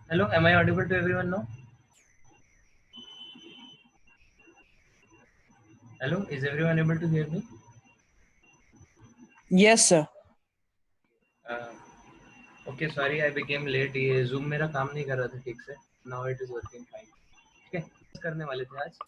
Hello, am I audible to everyone now? Hello, is everyone able to hear me? Yes, sir. Uh, okay, sorry, I became late. ये Zoom मेरा काम नहीं कर रहा था ठीक से. Now it is working fine. ठीक है, करने वाले थे आज.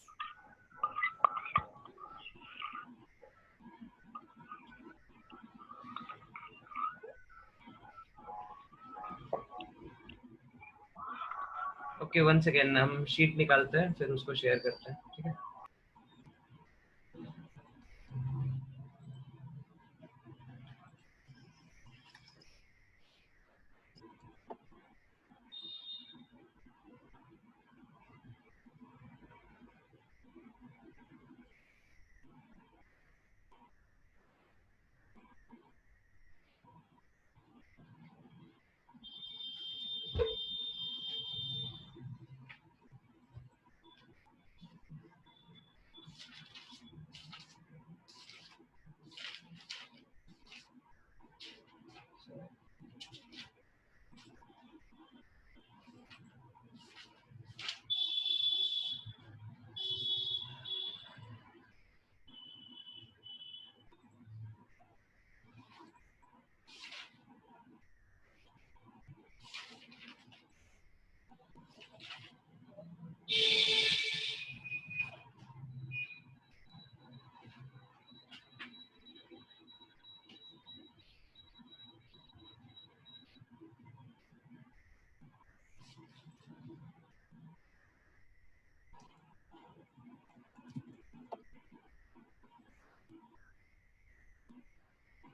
Okay, one second, हम शीट निकालते हैं, फिर उसको शेयर करते हैं. ठीक है.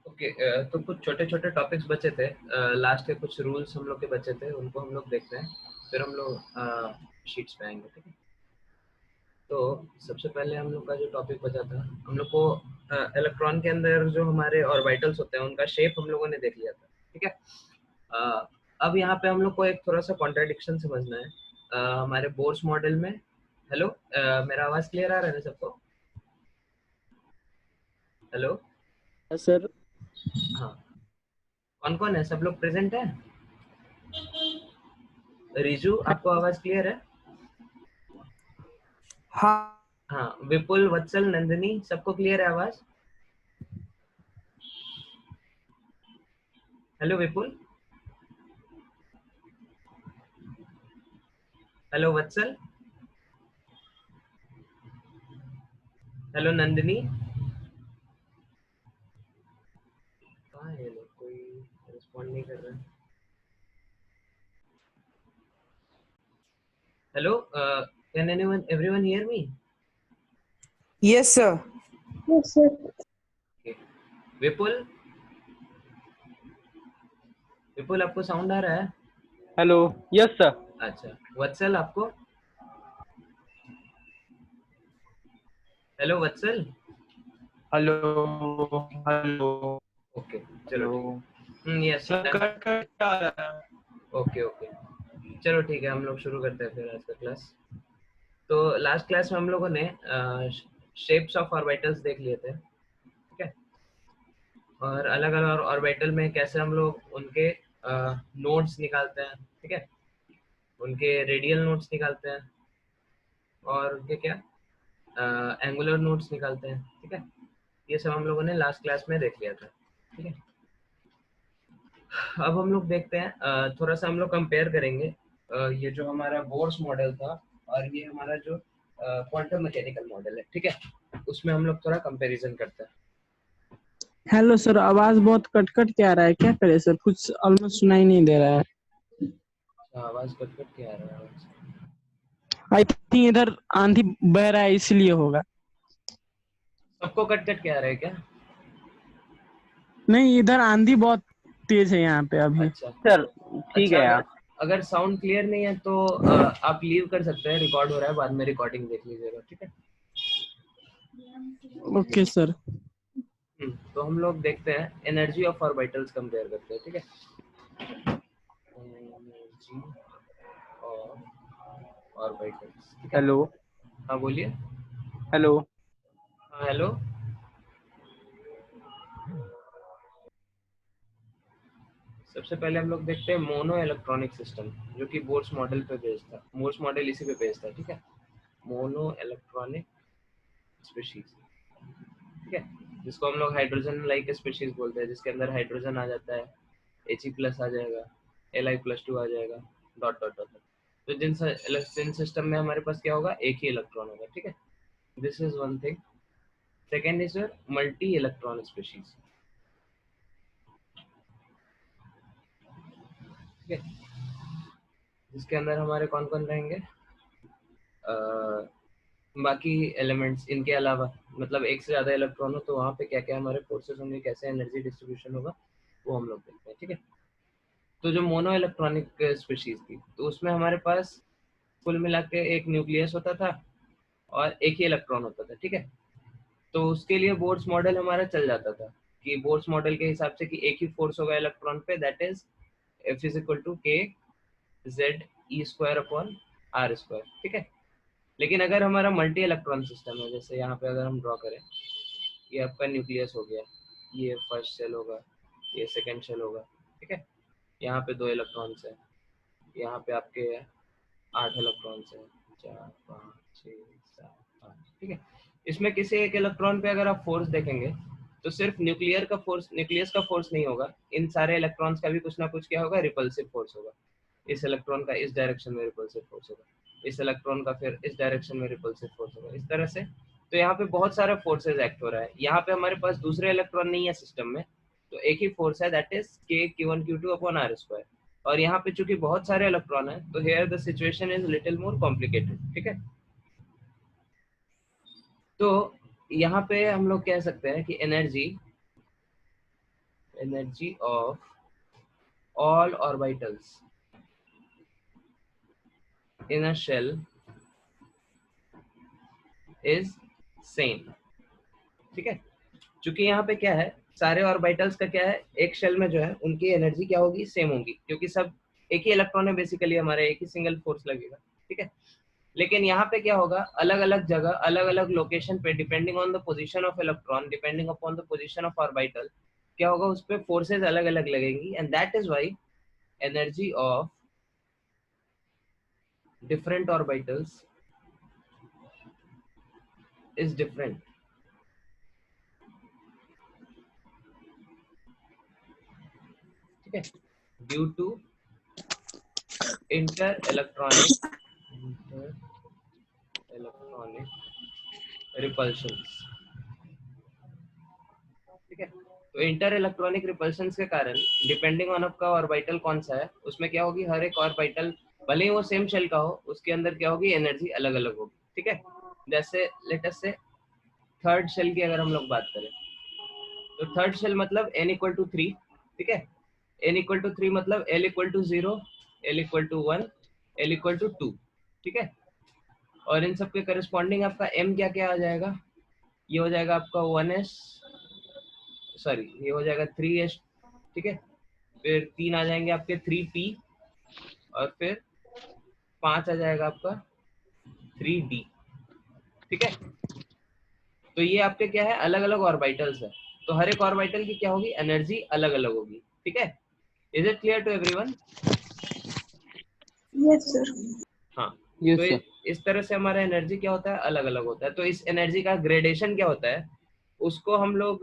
ओके, तो कुछ छोटे छोटे टॉपिक्स बचे थे. लास्ट के कुछ रूल्स हम लोग के बचे थे, उनको हम लोग देखते हैं, फिर हम लोग शीट्स पे आएंगे. ठीक है. तो सबसे पहले हम लोग का जो टॉपिक बचा था, हम लोग को इलेक्ट्रॉन के अंदर जो हमारे ऑर्बिटल्स होते हैं उनका शेप हम लोगों ने देख लिया था. ठीक है. अब यहाँ पे हम लोग को एक थोड़ा सा कॉन्ट्राडिक्शन समझना है. हमारे बोर्स मॉडल में. हेलो, मेरा आवाज क्लियर आ रहा है ना सबको? हेलो. सर. हाँ, कौन कौन है? सब लोग प्रेजेंट है? रिजू, आपको आवाज क्लियर है? हाँ. हाँ, विपुल, वत्सल, नंदिनी, सबको क्लियर है आवाज? हेलो विपुल. हेलो वत्सल. हेलो नंदिनी. कहाँ है ये लोग? कोई रिस्पॉन्ड नहीं कर रहा है. Hello, can anyone everyone hear me? Yes, sir. Yes, sir. विपुल. विपुल, आपको साउंड आ रहा है? हेलो. Yes sir. अच्छा, वत्सल आपको? हेलो वत्सल. हेलो. हेलो. ओके, चलो ठीक है. यस. सर कट आ रहा है. ओके ओके, चलो ठीक है, हम लोग शुरू करते हैं फिर आज का क्लास. तो लास्ट क्लास में हम लोगों ने शेप्स ऑफ ऑर्बिटल्स देख लिए थे. ठीक है. और अलग अलग ऑर्बिटल में कैसे हम लोग उनके नोड्स निकालते हैं. ठीक है. उनके रेडियल नोड्स निकालते हैं और उनके क्या एंगुलर नोड्स निकालते हैं. ठीक है. ये सब हम लोगों ने लास्ट क्लास में देख लिया था. ठीक है. अब हम लोग देखते हैं, थोड़ा सा हम लोग कंपेयर करेंगे ये जो हमारा बोर्स मॉडल था और ये हमारा जो क्वांटम मैकेनिकल मॉडल है. ठीक है, उसमें हम लोग थोड़ा कंपैरिजन करते हैं. हेलो सर, आवाज बहुत कट कट के आ रहा है, क्या करे सर? कुछ ऑलमोस्ट सुनाई नहीं दे रहा है. आवाज कट कट के आ रहा है आवाज. आई थिंक इधर आंधी बह रहा है इसलिए होगा. सबको कट कट के आ रहा है क्या? नहीं, इधर आंधी बहुत तेज है यहाँ पे अभी. अच्छा सर ठीक अच्छा, है यार. अगर साउंड क्लियर नहीं है तो आप लीव कर सकते हैं. रिकॉर्ड हो रहा है, बाद में रिकॉर्डिंग देख लीजिएगा. ठीक है. Okay sir. तो हम लोग देखते हैं एनर्जी ऑफ ऑर्बिटल्स कंपेयर करते हैं. ठीक है. Energy of orbitals. ठीक है. हेलो. हाँ बोलिए. हेलो. हाँ हेलो. सबसे पहले हम लोग देखते हैं मोनो इलेक्ट्रॉनिक सिस्टम, जो कि बोर्स मॉडल पे बेस्ड था। बोर्स मॉडल इसी पे बेस्ड था, ठीक है। मोनो इलेक्ट्रॉनिक स्पीशीज, ठीक है, जिसको हम लोग हाइड्रोजन लाइक स्पीशीज बोलते हैं, जिसके अंदर हाइड्रोजन आ जाता है, He+ आ जाएगा, Li+2 आ जाएगा, डॉट डॉट डॉट। तो जिन सिस्टम में हमारे पास क्या होगा, एक ही इलेक्ट्रॉन होगा, ठीक है। This is one thing. Second is your multi electron species, ठीक है, जिसके अंदर हमारे कौन कौन रहेंगे, बाकी एलिमेंट्स इनके अलावा, मतलब एक से ज्यादा इलेक्ट्रॉन हो तो वहाँ पे क्या क्या हमारे फोर्सेस होंगे, कैसे एनर्जी डिस्ट्रीब्यूशन होगा, वो हम लोग देखते हैं, ठीक है। तो जो मोनो इलेक्ट्रॉनिक स्पीशीज थी, तो उसमें हमारे पास कुल मिला के एक न्यूक्लियस होता था और एक ही इलेक्ट्रॉन होता था, ठीक है। तो उसके लिए बोर्स मॉडल हमारा चल जाता था कि बोर्स मॉडल के हिसाब से कि एक ही फोर्स होगा इलेक्ट्रॉन पे, दैट इज F = K(Z)E²/r², ठीक है। लेकिन अगर हमारा मल्टी इलेक्ट्रॉन सिस्टम है, जैसे यहाँ पे अगर हम ड्रॉ करें, ये आपका न्यूक्लियस हो गया, ये फर्स्ट शेल होगा, ये सेकंड शेल होगा, ठीक है। यहाँ पे 2 इलेक्ट्रॉन्स है, यहाँ पे आपके 8 इलेक्ट्रॉन्स है, 4 5 6 7 8, ठीक है। इसमें किसी एक इलेक्ट्रॉन पे अगर आप फोर्स देखेंगे तो सिर्फ न्यूक्लियस का फोर्स नहीं होगा, इन सारे इलेक्ट्रॉन्स का भी कुछ ना कुछ क्या होगा, रिपल्सिव फोर्स होगा। इस इलेक्ट्रॉन का इस डायरेक्शन में रिपल्सिव फोर्स होगा, इस इलेक्ट्रॉन का फिर इस डायरेक्शन में रिपल्सिव फोर्स होगा, इस तरह से। तो यहाँ पे बहुत सारा फोर्सेज एक्ट हो रहा है। यहाँ पे हमारे पास दूसरे इलेक्ट्रॉन नहीं है सिस्टम में, तो एक ही फोर्स है, दैट इज K(Q1Q2)/r²। और यहाँ पे चूंकि बहुत सारे इलेक्ट्रॉन है, तो here the situation is little more complicated, ठीक है। तो यहाँ पे हम लोग कह सकते हैं कि energy of all orbitals in a shell is same, ठीक है। चूंकि यहाँ पे क्या है, सारे ऑर्बिटल्स का क्या है, एक शेल में जो है उनकी एनर्जी क्या होगी, सेम होगी, क्योंकि सब एक ही इलेक्ट्रॉन है, बेसिकली हमारे एक ही सिंगल फोर्स लगेगा, ठीक है। लेकिन यहाँ पे क्या होगा, अलग अलग जगह अलग अलग लोकेशन पे, depending on the position of electron, depending upon the position of orbital, क्या होगा, उस पे फोर्सेज अलग अलग लगेंगी, and that is why energy of different orbitals is different, ठीक है, due to inter electronic repulsions, ठीक है। तो इंटर इलेक्ट्रॉनिक रिपल्शंस के कारण, डिपेंडिंग ऑन आपका ऑर्बिटल कौन सा है, उसमें क्या होगी, हर एक ऑर्बिटल भले ही वो सेम शेल का हो, उसके अंदर क्या होगी, एनर्जी अलग अलग होगी, ठीक है। जैसे लेट अस से थर्ड शेल की अगर हम लोग बात करें, तो थर्ड शेल मतलब n = 3, ठीक है। n = 3 मतलब L = 0, L = 1, L = 2, ठीक है। और इन सब के करस्पॉन्डिंग आपका m क्या क्या आ जाएगा, ये हो जाएगा आपका 1s, सॉरी ये हो जाएगा 3s, ठीक है। फिर 3 आ जाएंगे आपके 3p, और फिर 5 आ जाएगा आपका 3d, ठीक है। तो ये आपके क्या है, अलग अलग ऑर्बिटल्स है, तो हर एक ऑर्बिटल की क्या होगी, एनर्जी अलग अलग होगी, ठीक है। Is it clear to everyone? Yes sir. हाँ। यस तो सर। इस तरह से हमारा एनर्जी क्या होता है, अलग अलग होता है। तो इस एनर्जी का ग्रेडेशन क्या होता है, उसको हम लोग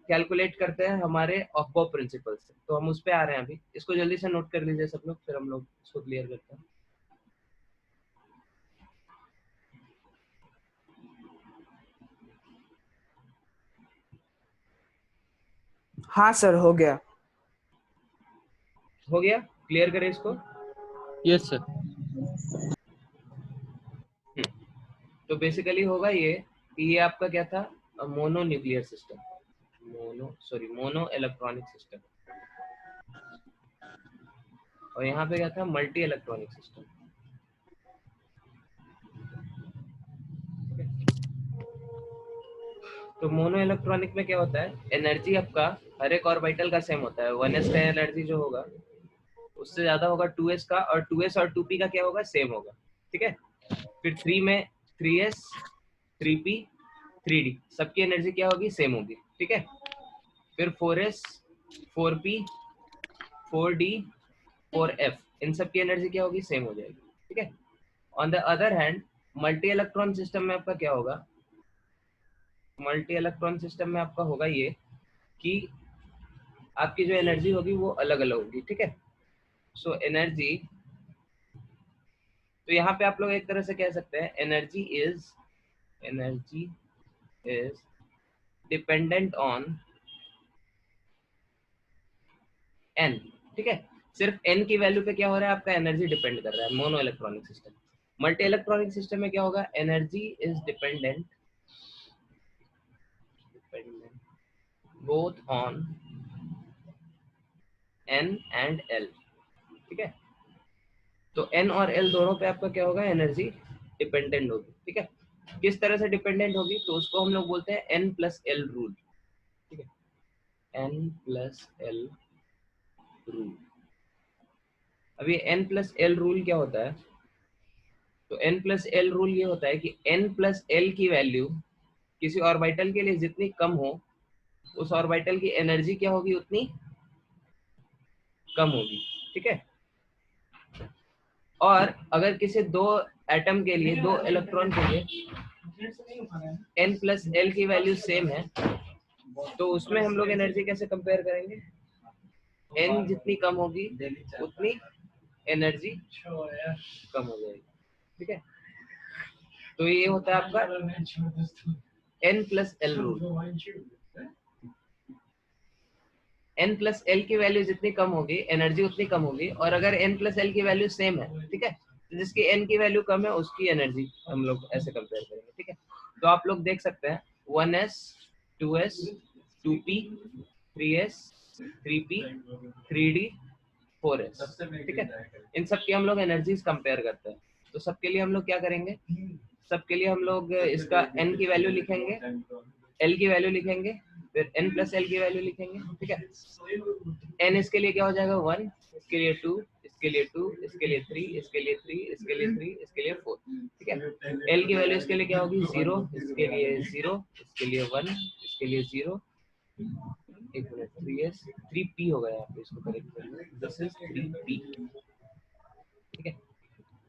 कैलकुलेट करते हैं हमारे ऑफबो प्रिंसिपल से। तो हम उस पे आ रहे हैं अभी, इसको जल्दी से नोट कर लीजिए सब लोग, फिर हम लोग इसको क्लियर करते हैं। हाँ सर, हो गया। हो गया, क्लियर करें इसको। Yes sir. तो बेसिकली होगा ये कि ये आपका क्या था, mono nuclear system, mono electronic system, और यहाँ पे क्या था, मल्टी इलेक्ट्रॉनिक सिस्टम। तो मोनो इलेक्ट्रॉनिक में क्या होता है, एनर्जी आपका हर एक ऑर्बिटल का सेम होता है। 1s का एनर्जी जो होगा उससे ज्यादा होगा 2s का, और 2s और 2p का क्या होगा, सेम होगा, ठीक है। फिर 3 में 3s 3p 3d, सबकी एनर्जी क्या होगी, सेम होगी, ठीक है। फिर 4s 4p 4d 4f, इन सब की एनर्जी क्या होगी, सेम हो जाएगी, ठीक है। On the other hand multi electron system में आपका क्या होगा, मल्टी इलेक्ट्रॉन सिस्टम में आपका होगा ये कि आपकी जो एनर्जी होगी वो अलग अलग होगी, ठीक है। सो एनर्जी, तो यहाँ पे आप लोग एक तरह से कह सकते हैं energy is dependent on an, ठीक है। सिर्फ एन की वैल्यू पे क्या हो रहा है, आपका एनर्जी डिपेंड कर रहा है mono electronic system. Multi electronic system में क्या होगा, energy is dependent both on an and L, ठीक है। तो एन और एल दोनों पे आपका क्या होगा, एनर्जी डिपेंडेंट होगी, ठीक है। किस तरह से डिपेंडेंट होगी, तो उसको हम लोग बोलते हैं एन प्लस एल रूल, ठीक है, एन प्लस एल रूल। अब ये एन प्लस एल रूल क्या होता है, तो एन प्लस एल रूल ये होता है कि एन प्लस एल की वैल्यू किसी ऑर्बिटल के लिए जितनी कम हो, उस ऑर्बिटल की एनर्जी क्या होगी, उतनी कम होगी, ठीक है। और अगर किसी दो एटम के लिए, दो इलेक्ट्रॉन के लिए एन प्लस एल की वैल्यू सेम है, तो उसमें हम लोग एनर्जी कैसे कंपेयर करेंगे, एन जितनी कम होगी उतनी एनर्जी कम हो जाएगी, ठीक है। तो ये होता है आपका n plus l rule. N plus l की वैल्यू जितनी कम होगी एनर्जी उतनी कम होगी, और अगर एन प्लस एल की वैल्यू सेम है, ठीक है, तो जिसकी एन की वैल्यू कम है उसकी एनर्जी हम लोग ऐसे कंपेयर करेंगे, ठीक है। तो आप लोग देख सकते हैं 1s 2s 2p 3s 3p 3d 4s, ठीक है। इन सब की हम लोग एनर्जीज कंपेयर करते हैं। तो सबके लिए हम लोग क्या करेंगे, सबके लिए हम लोग इसका n की वैल्यू लिखेंगे, l की वैल्यू लिखेंगे, फिर n प्लस एल की वैल्यू लिखेंगे, ठीक है। n इसके लिए क्या हो जाएगा 1, इसके लिए 2, इसके लिए 2, इसके लिए 3, इसके लिए 3, इसके लिए 3, इसके लिए 4, ठीक है। l की वैल्यू इसके लिए क्या होगी 0, इसके लिए 0, इसके लिए 1, इसके लिए 0, एक मिनट 3s 3p होगा यहाँ पे, इसको करेक्ट करिए, दिस इज 3p, ठीक है।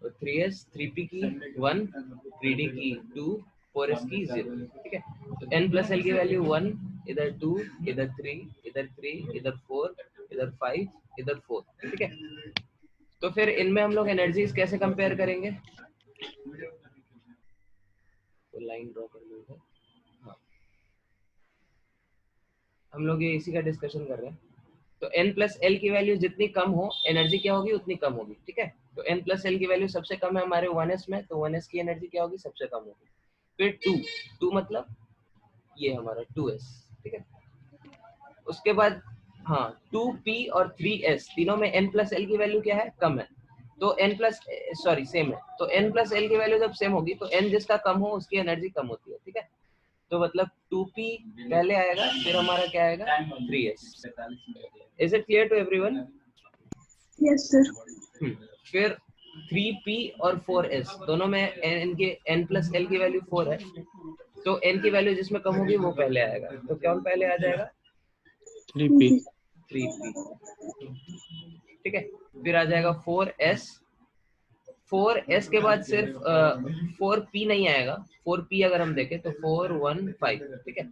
तो 3s 3p की 1, 3d की 2, 4s की 0, ठीक है। तो n प्लस एल की वैल्यू 1, इधर 2, इधर 3, इधर 3, इधर 4, इधर 5, इधर 4, ठीक है। तो फिर इनमें हम लोग एनर्जीज कैसे कंपेयर करेंगे, तो लाइन ड्रॉ कर लीजिए। हाँ, हम लोग ये इसी का डिस्कशन कर रहे हैं। तो n प्लस एल की वैल्यू जितनी कम हो एनर्जी क्या होगी, उतनी कम होगी, ठीक है। तो n प्लस एल की वैल्यू सबसे कम है हमारे 1s में, तो 1s की एनर्जी क्या होगी, सबसे कम होगी। फिर 2 मतलब ये हमारा 2s, ठीक है। उसके बाद हाँ 2p और 3s तीनों में n प्लस एल की वैल्यू क्या है, कम है, तो n प्लस सॉरी सेम है, तो n प्लस एल की वैल्यू जब सेम होगी तो n जिसका कम हो उसकी एनर्जी कम होती है, ठीक है। तो मतलब 2p पहले आएगा, फिर हमारा क्या आएगा 3s। Is it clear to everyone? Yes, sir. फिर 3p और 4s दोनों में n के n प्लस एल की वैल्यू 4 है, तो n की वैल्यू जिसमें कम होगी वो पहले आएगा, तो कौन पहले आ जाएगा 3p 3p, ठीक है। फिर आ जाएगा 4s, 4s के बाद सिर्फ 4p नहीं आएगा, 4p अगर हम देखें तो 4 1 5, ठीक है।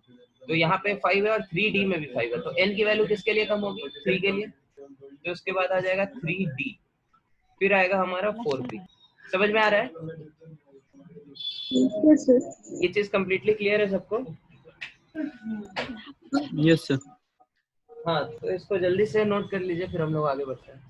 तो यहाँ पे 5 है और 3d में भी 5 है, तो n की वैल्यू किसके लिए कम होगी, 3 के लिए, तो उसके बाद आ जाएगा 3d, फिर आएगा हमारा 4p। समझ में आ रहा है, Yes, sir. ये चीज कंप्लीटली क्लियर है सबको? Yes sir. हाँ, तो इसको जल्दी से नोट कर लीजिए, फिर हम लोग आगे बढ़ते हैं।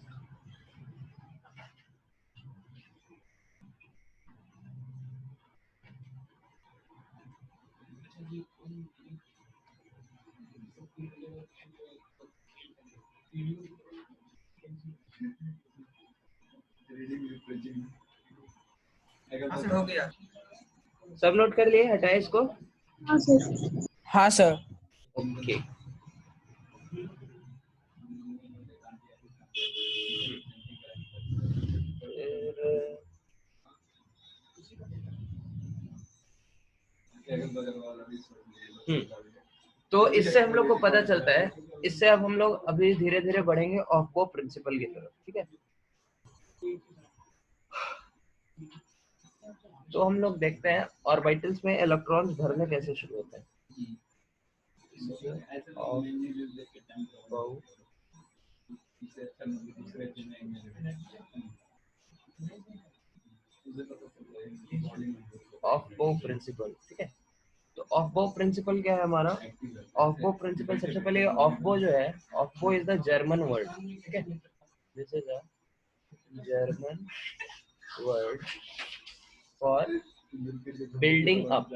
हो गया। सब नोट कर लिए, हटाए इसको, हाँ सर। हाँ सर। ओके। तो इससे हम लोग को पता चलता है इससे अब हम लोग अभी धीरे धीरे बढ़ेंगे ऑफ बो प्रिंसिपल की तरफ, ठीक है। तो हम लोग देखते हैं ऑर्बिटल्स में इलेक्ट्रॉन्स भरने कैसे शुरू होते हैं। ऑफ बो प्रिंसिपल, ठीक है। तो ऑफ बो प्रिंसिपल क्या है हमारा? ऑफ बो प्रिंसिपल सबसे पहले ऑफ बो जो है, ऑफ बो इज द जर्मन वर्ड, ठीक है। This is a German word for building up.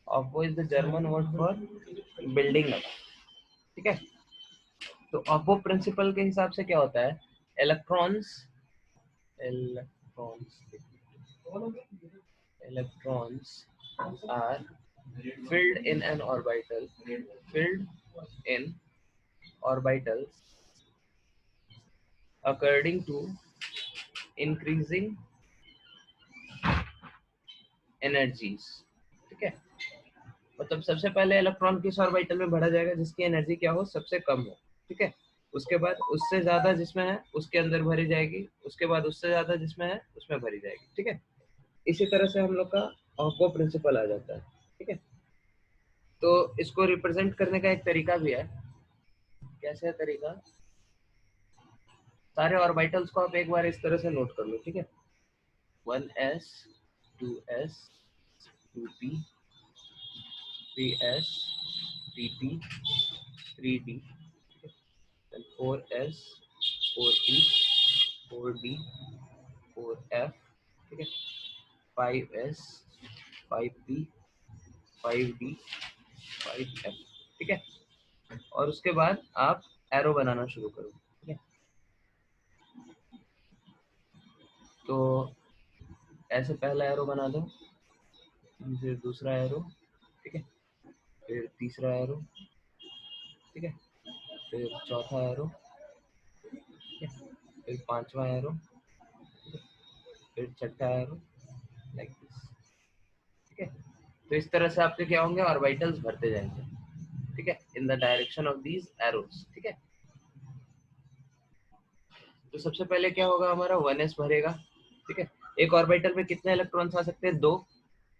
Aufbau is the German word for building up, ठीक है। तो ऑफ बो प्रिंसिपल के हिसाब से क्या होता है? Electrons are filled in an orbital, filled in orbitals according to increasing energies, ठीक है। मतलब सबसे पहले इलेक्ट्रॉन किस ऑर्बिटल में भरा जाएगा जिसकी एनर्जी क्या हो, सबसे कम हो, ठीक है। उसके बाद उससे ज्यादा जिसमें है उसके अंदर भरी जाएगी, उसके बाद उससे ज्यादा जिसमें है उसमें भरी जाएगी, ठीक है। इसी तरह से हम लोग का ऑफ बो प्रिंसिपल आ जाता है, ठीक है। तो इसको रिप्रेजेंट करने का एक तरीका भी है। कैसे है तरीका? सारे ऑर्बिटल्स को आप एक बार इस तरह से नोट कर लो, ठीक है। 1s 2s 2p 3s 3p 3d, 4s 4p 4d 4f, ठीक है। 5s 5p 5d 5f, ठीक है। और उसके बाद आप एरो बनाना शुरू करो, ठीक है। तो ऐसे पहला एरो बना दो, फिर दूसरा एरो, ठीक है, फिर तीसरा एरो, ठीक है, फिर चौथा एरो, ठीक है, फिर पांचवा एरो, ठीक है, फिर छठा एरो, लाइक दिस, ठीक है। तो इस तरह से आपके क्या होंगे, ऑर्बिटल्स भरते जाएंगे, ठीक है, in the direction of these arrows, ठीक है। तो सबसे पहले क्या होगा, हमारा 1s भरेगा, ठीक है। एक ऑर्बिटल में कितने इलेक्ट्रॉन्स आ सकते हैं? 2,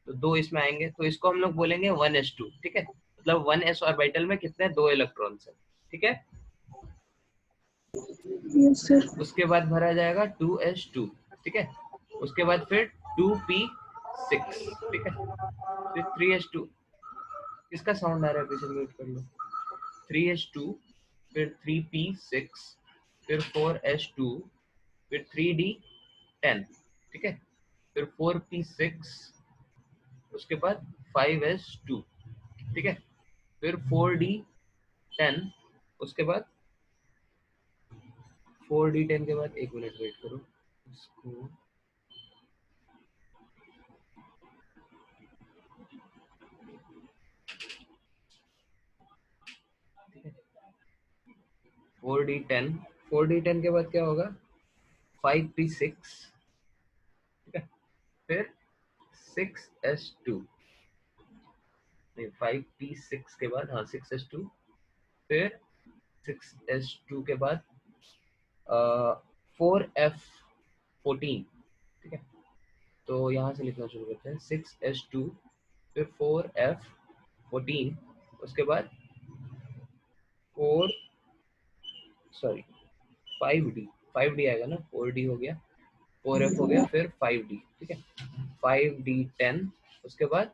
तो 2 इसमें आएंगे, तो इसको हम लोग बोलेंगे 1s2, ठीक है। मतलब 1s ऑर्बिटल में कितने? 2 इलेक्ट्रॉन्स है, ठीक है। Yes, sir. उसके बाद भरा जाएगा 2s2, ठीक है। उसके बाद फिर 2p6, ठीक है, फिर 3s2, किसका साउंड आ रहा है पीछे? म्यूट कर लो। 3s2, फिर 3p6, फिर 4s2, फिर 3d10, ठीक है, फिर 4p6, उसके बाद 5s2, ठीक है, फिर 4d10, उसके बाद 4d10 के बाद, एक मिनट वेट करो इसको, 4d10, 4d10 के बाद क्या होगा? 5p6, ठीक है, फिर 6s2, नहीं 5p6 के बाद, हाँ 6s2, फिर 6s2 के बाद 4f14, ठीक है। तो यहाँ से लिखना शुरू करते हैं, 6s2, फिर 4f14, उसके बाद 5d आएगा ना, 4d हो गया, 4f हो गया, फिर 5d, ठीक है, 5d10, उसके बाद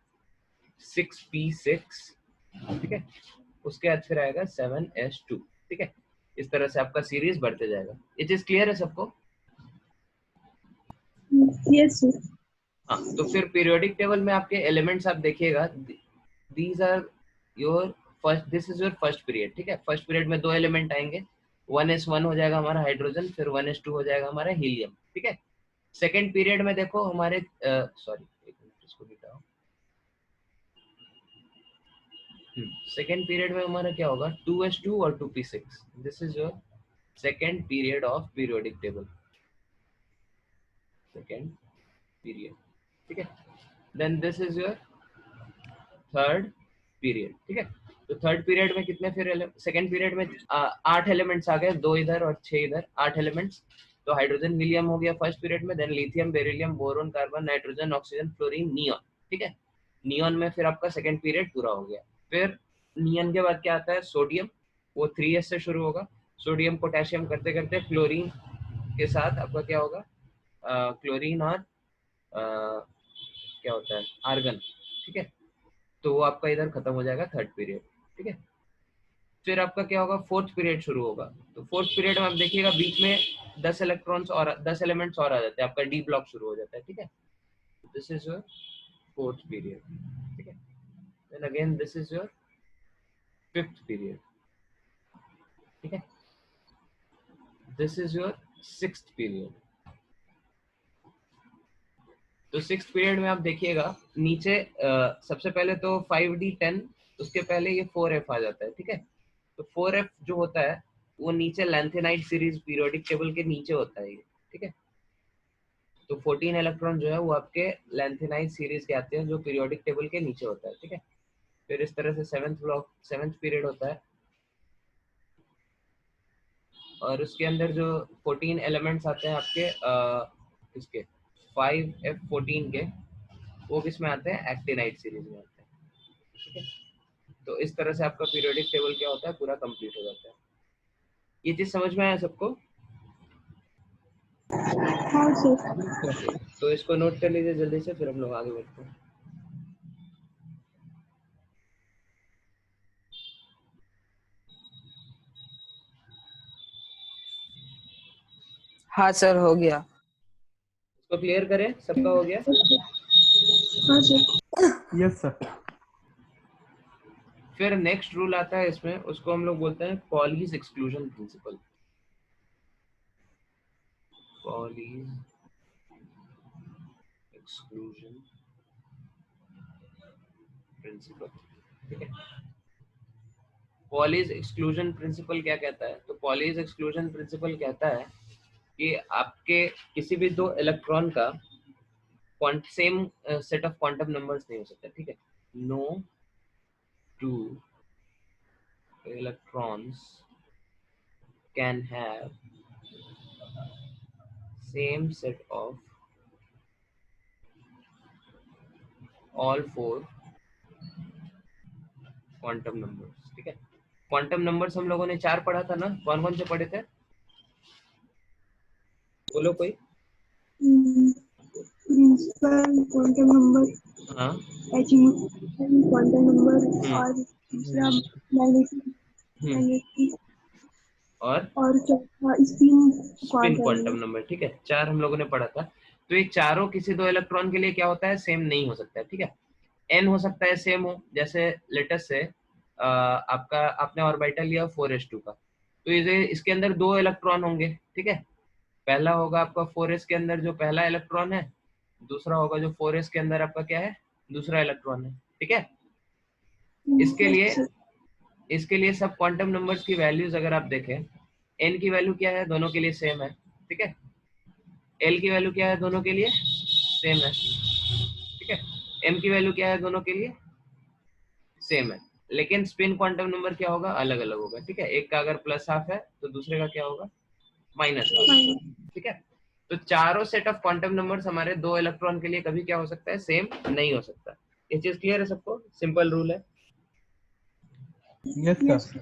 6p6, ठीक है, उसके बाद फिर आएगा 7s2, ठीक है। इस तरह से आपका सीरीज बढ़ते जाएगा। ये चीज क्लियर है सबको? Yes, sir. हाँ, तो फिर पीरियोडिक टेबल में आपके एलिमेंट्स आप देखिएगा, these are your first, this is your first period, ठीक है। फर्स्ट पीरियड में 2 एलिमेंट आएंगे, 1s1 हो जाएगा हमारा हाइड्रोजन, फिर 1s2 हो जाएगा हमारा हीलियम, ठीक है। सेकेंड पीरियड में देखो हमारे सॉरी, एक मिनट इसको मिटाओ। सेकेंड पीरियड में हमारा क्या होगा? 2s2 और 2p6, this is your second period of periodic table, second period, ठीक है। Then this is your third period. ठीक है, तो थर्ड पीरियड में कितने, फिर सेकंड पीरियड में 8 एलिमेंट्स आ गए, 2 इधर और 6 इधर, 8 एलिमेंट्स। तो हाइड्रोजन हीलियम हो गया फर्स्ट पीरियड में, then lithium, beryllium, boron, carbon, nitrogen, oxygen, fluorine, neon. ठीक है, नियॉन में फिर आपका सेकंड पीरियड पूरा हो गया। फिर नियॉन के बाद क्या आता है, सोडियम, वो 3s से शुरू होगा। सोडियम पोटेशियम करते करते क्लोरीन के साथ आपका क्या होगा, क्लोरीन और क्या होता है, आर्गन। ठीक है, तो वो आपका इधर खत्म हो जाएगा थर्ड पीरियड। ठीक है, फिर आपका क्या होगा, फोर्थ पीरियड शुरू होगा। तो फोर्थ पीरियड में आप देखिएगा बीच में 10 इलेक्ट्रॉन्स और 10 एलिमेंट्स और आ जाते हैं, आपका डी ब्लॉक शुरू हो जाता है। ठीक है, this is your fourth period. ठीक है, then again this is your fifth period. ठीक है, this is your sixth period. तो सिक्स्थ पीरियड में आप देखिएगा नीचे सबसे पहले तो 5d10, उसके पहले ये 4f आ जाता है। ठीक है, तो 4f जो होता है वो नीचे लैंथेनाइड सीरीज पीरियोडिक टेबल के नीचे होता है ये। ठीक है, तो 14 इलेक्ट्रॉन जो है वो आपके लैंथेनाइड सीरीज के आते हैं, जो पीरियोडिक टेबल के नीचे होता है। ठीक है, फिर इस तरह से सेवेंथ पीरियड होता है, और उसके अंदर जो 14 एलिमेंट्स आते हैं आपके इसके 5f14 के, वो किस में आते हैं, एक्टिनाइड सीरीज में आते हैं। ठीक है, तो इस तरह से आपका पीरियोडिक टेबल क्या होता है, पूरा कंप्लीट हो जाता है। ये चीज समझ में आया सबको? हाँ सर। तो इसको नोट कर लीजिए जल्दी से, फिर हम लोग आगे बढ़ते हैं। हाँ सर, हो गया। इसको क्लियर करें, सबका हो गया? हाँ सर। Yes sir. फिर नेक्स्ट रूल आता है इसमें, उसको हम लोग बोलते हैं Pauli's exclusion principal. Pauli's exclusion principal. ठीक है, पॉलीज एक्सक्लूजन प्रिंसिपल क्या कहता है, तो पॉलीज एक्सक्लूजन प्रिंसिपल कहता है कि आपके किसी भी दो इलेक्ट्रॉन का same set of quantum numbers नहीं हो सकता। ठीक है, no two electrons can have same set of all four quantum numbers। ठीक है, क्वांटम नंबर्स हम लोगों ने 4 पढ़ा था ना, कौन कौन से पढ़े थे, बोलो कोई। प्रिंसिपल, क्वांटम नंबर, हाँ, क्वांटम नंबर, और दूसरा मैग्नेटिक, और चौथा spin spin quantum quantum. Number. ठीक है, 4 हम लोगों ने पढ़ा था। तो ये चारों किसी दो इलेक्ट्रॉन के लिए क्या होता है, सेम नहीं हो सकता है। ठीक है, एन हो सकता है सेम हो, जैसे लेटेस्ट से आपका आपने ऑर्बिटल लिया 4s2 का, तो ये इसके अंदर 2 इलेक्ट्रॉन होंगे। ठीक है, पहला होगा आपका 4s के अंदर जो पहला इलेक्ट्रॉन है, दूसरा होगा जो 4s के अंदर आपका क्या है, दूसरा इलेक्ट्रॉन है। ठीक है, इसके लिए सब क्वांटम नंबर्स की वैल्यूज अगर आप देखें, एन की वैल्यू क्या है, दोनों के लिए सेम है। ठीक है, एल की वैल्यू क्या है, दोनों के लिए सेम है। ठीक है, एम की वैल्यू क्या है, दोनों के लिए सेम है, लेकिन स्पिन क्वांटम नंबर क्या होगा, अलग अलग होगा। ठीक है, एक का अगर प्लस हाफ है तो दूसरे का क्या होगा, माइनस हाफ। ठीक है, तो चारों सेट ऑफ क्वांटम नंबर्स हमारे दो इलेक्ट्रॉन के लिए कभी क्या हो सकता है, सेम नहीं हो सकता। ये चीज क्लियर है सबको, सिंपल रूल है। Yes sir.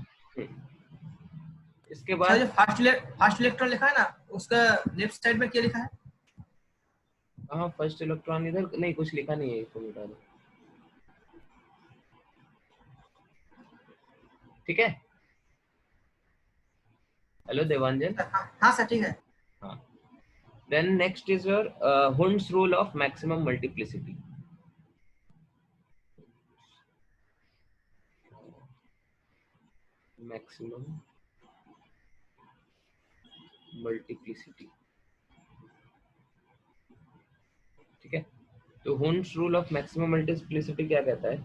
इसके सर, बाद जो फर्स्ट इलेक्ट्रॉन लिखा है ना, उसका लेफ्ट साइड में क्या लिखा है? हाँ, फर्स्ट इलेक्ट्रॉन इधर नहीं, कुछ लिखा नहीं है, इसको मिटा दो। ठीक है, हेलो देवांजन। हाँ सर, ठीक है। हाँ, then next is your Hund's rule of maximum multiplicity. Maximum multiplicity. ठीक है, तो Hund's rule of maximum multiplicity क्या कहता है,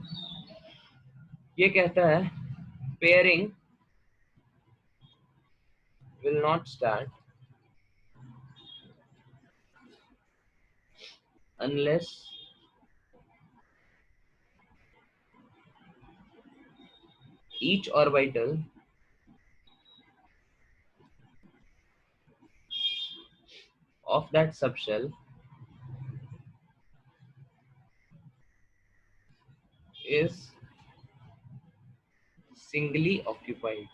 ये कहता है pairing will not start unless each orbital of that subshell is singly occupied,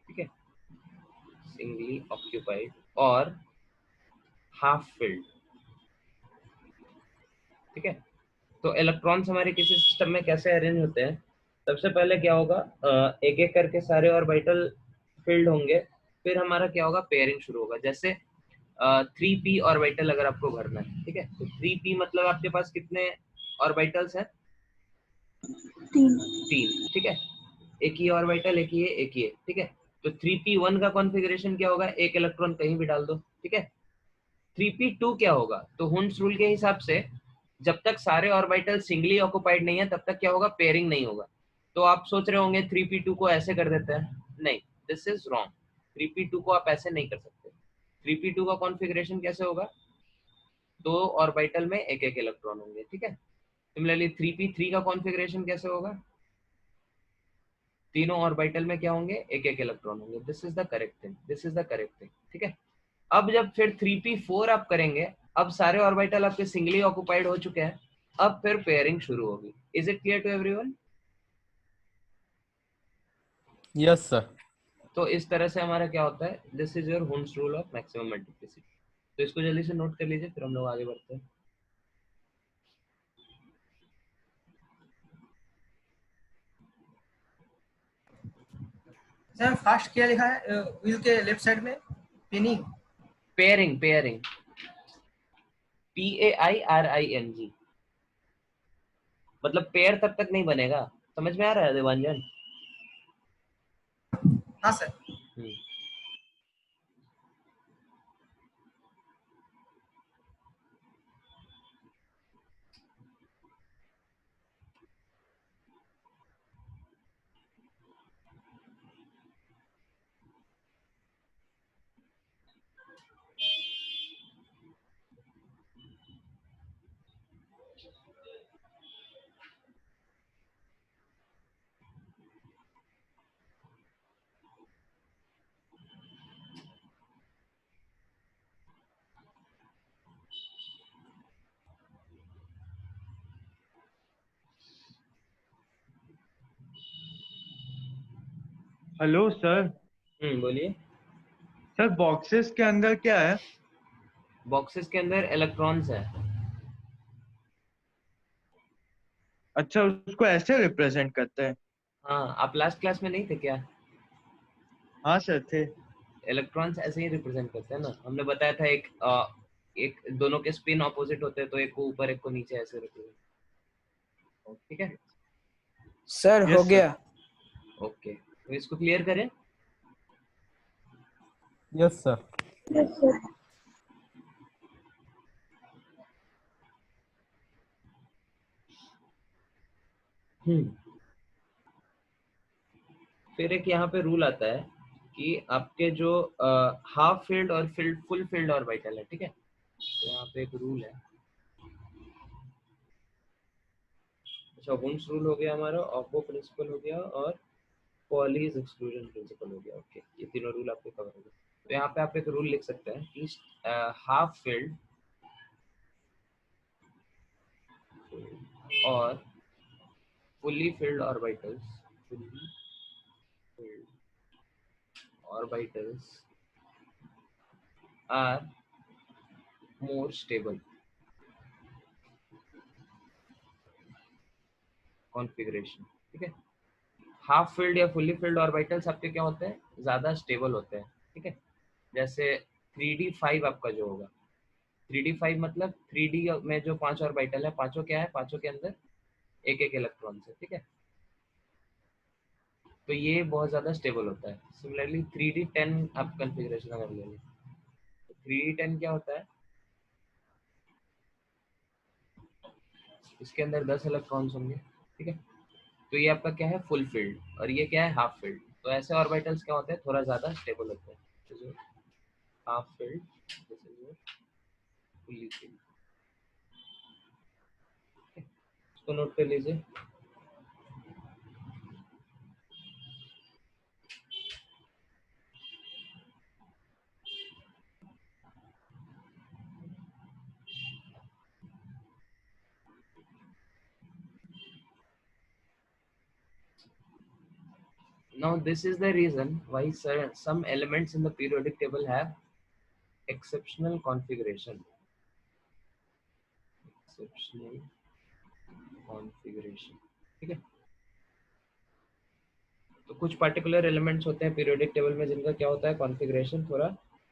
ठीक है, singly occupied और half filled, ठीक है। तो इलेक्ट्रॉन्स हमारे किसी सिस्टम में कैसे अरेंज होते हैं? सबसे पहले क्या होगा, एक एक करके सारे ऑर्बिटल फिल्ड होंगे, फिर हमारा क्या होगा, पेयरिंग शुरू होगा। जैसे 3p ऑर्बिटल अगर आपको भरना है, ठीक है, तो 3p मतलब आपके पास कितने ऑर्बिटल्स हैं? 3 3, ठीक है। एक ही ऑर्बिटल, एक ही है, एक ही है, ठीक है। तो 3p1 का कॉन्फ़िगरेशन क्या होगा, एक इलेक्ट्रॉन कहीं भी डाल दो, ठीक है। 3p2 क्या होगा, तो हुंड्स रूल के हिसाब से जब तक सारे ऑर्बिटल सिंगली ऑक्युपाइड नहीं है तब तक क्या होगा, पेयरिंग नहीं होगा। तो आप सोच रहे होंगे 3p2 को ऐसे कर देते हैं, नहीं, दिस इज रॉन्ग। 3p2 को आप ऐसे नहीं कर सकते। 3p2 का कॉन्फ़िगरेशन कैसे होगा, दो ऑर्बिटल में एक एक इलेक्ट्रॉन होंगे, ठीक है। सिमिलरली 3p3 का कॉन्फ़िगरेशन कैसे होगा, तीनों ऑर्बिटल में क्या होंगे, एक एक इलेक्ट्रॉन होंगे। This is the correct thing, this is the correct thing, ठीक है। अब जब फिर 3p4 आप करेंगे, अब सारे ऑर्बिटल आपके सिंगली ऑक्युपाइड हो चुके हैं, अब फिर पेयरिंग शुरू होगी। Is it clear to everyone? Yes sir. तो इस तरह से हमारा क्या होता है, this is your Hund's rule of maximum multiplicity. तो इसको जल्दी से नोट कर लीजिए, फिर हम लोग आगे बढ़ते हैं। सर फास्ट क्या लिखा है व्हील के लेफ्ट साइड में? पिनिंग। पेयरिंग, पेयरिंग, PAIRING, मतलब पेयर तब तक नहीं बनेगा। समझ में आ रहा है देवांजन? हाँ सर। Hello sir. बोलिए। सर बॉक्सेस के अंदर क्या है? बॉक्सेस के अंदर इलेक्ट्रॉन्स है। अच्छा, उसको ऐसे रिप्रेजेंट करते हैं? हाँ, आप लास्ट क्लास में नहीं थे क्या? हाँ सर, थे। इलेक्ट्रॉन्स ऐसे ही रिप्रेजेंट करते हैं ना, हमने बताया था। एक दोनों के स्पिन ऑपोजिट होते हैं, तो एक को ऊपर एक को नीचे ऐसे रिप्रेजेंट, ठीक है। सर हो यस सर। गया। ओके, तो इसको क्लियर करें। Yes sir. yes sir फिर एक यहाँ पे रूल आता है कि आपके जो हाफ फील्ड और फुल फील्ड ऑर्बिटल है, ठीक है, तो यहाँ पे एक रूल है। अच्छा, वुंड्स रूल हो गया हमारा, ऑफबो प्रिंसिपल हो गया, और पॉलीज एक्सक्लूजन प्रिंसिपल हो गया। ओके, ये तीनों रूल आपके कवर हो गए। तो यहाँ पे आप एक रूल लिख सकते हैं कि हाफ फील्ड और fully filled orbitals are more stable configuration, ठीक है। हाफ फील्ड या फुली फील्ड ऑर्बिटल्स आपके क्या होते हैं, ज्यादा स्टेबल होते हैं, ठीक है। जैसे 3d5 आपका जो होगा, 3d5 मतलब 3d में जो 5 ऑर्बिटल है, पांचों क्या है, पांचों के अंदर एक एक इलेक्ट्रॉन है, ठीक है। तो ये बहुत ज्यादा स्टेबल होता है। सिमिलरली 3d10 आप कॉन्फ़िगरेशन अगर ले लें, 3d10 क्या होता है, इसके अंदर 10 इलेक्ट्रॉन्स होंगे, ठीक है। तो ये आपका क्या है, फुल फील्ड, और ये क्या है, हाफ फील्ड। तो ऐसे ऑर्बिटल्स क्या होते हैं, थोड़ा ज्यादा स्टेबल होते हैं। Half field, this is your fully field, इसको नोट कर लीजिए। Now this is the reason why some elements in the periodic table have exceptional configuration. Exceptional configuration. ठीक है, तो कुछ पर्टिकुलर एलिमेंट्स होते हैं पीरियोडिक टेबल में जिनका क्या होता है, कॉन्फ़िगरेशन थोड़ा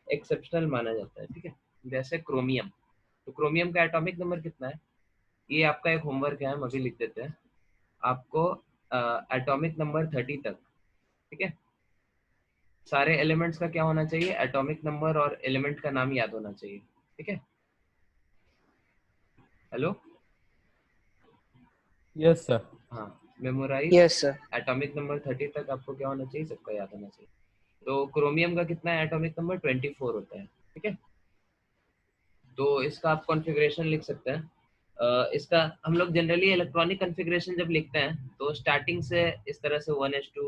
एक्सेप्शनल माना जाता है। ठीक है, जैसे क्रोमियम। तो क्रोमियम का एटॉमिक नंबर कितना है, ये आपका एक होमवर्क है, हम अभी लिख देते हैं आपको। एटॉमिक नंबर 30 तक, ठीक है, सारे एलिमेंट्स का क्या होना चाहिए, एटॉमिक नंबर और एलिमेंट का नाम याद होना चाहिए। ठीक है, हेलो, Yes, sir. हाँ, memorise yes sir. Atomic number 30 तक आपको क्या होना चाहिए, सबका याद होना चाहिए। तो क्रोमियम का कितना है, एटॉमिक नंबर 24 होता है। ठीक है, तो इसका आप कॉन्फ़िगरेशन लिख सकते हैं। इसका हम लोग जनरली इलेक्ट्रॉनिक कॉन्फ़िगरेशन जब लिखते हैं तो स्टार्टिंग से इस तरह से 1s2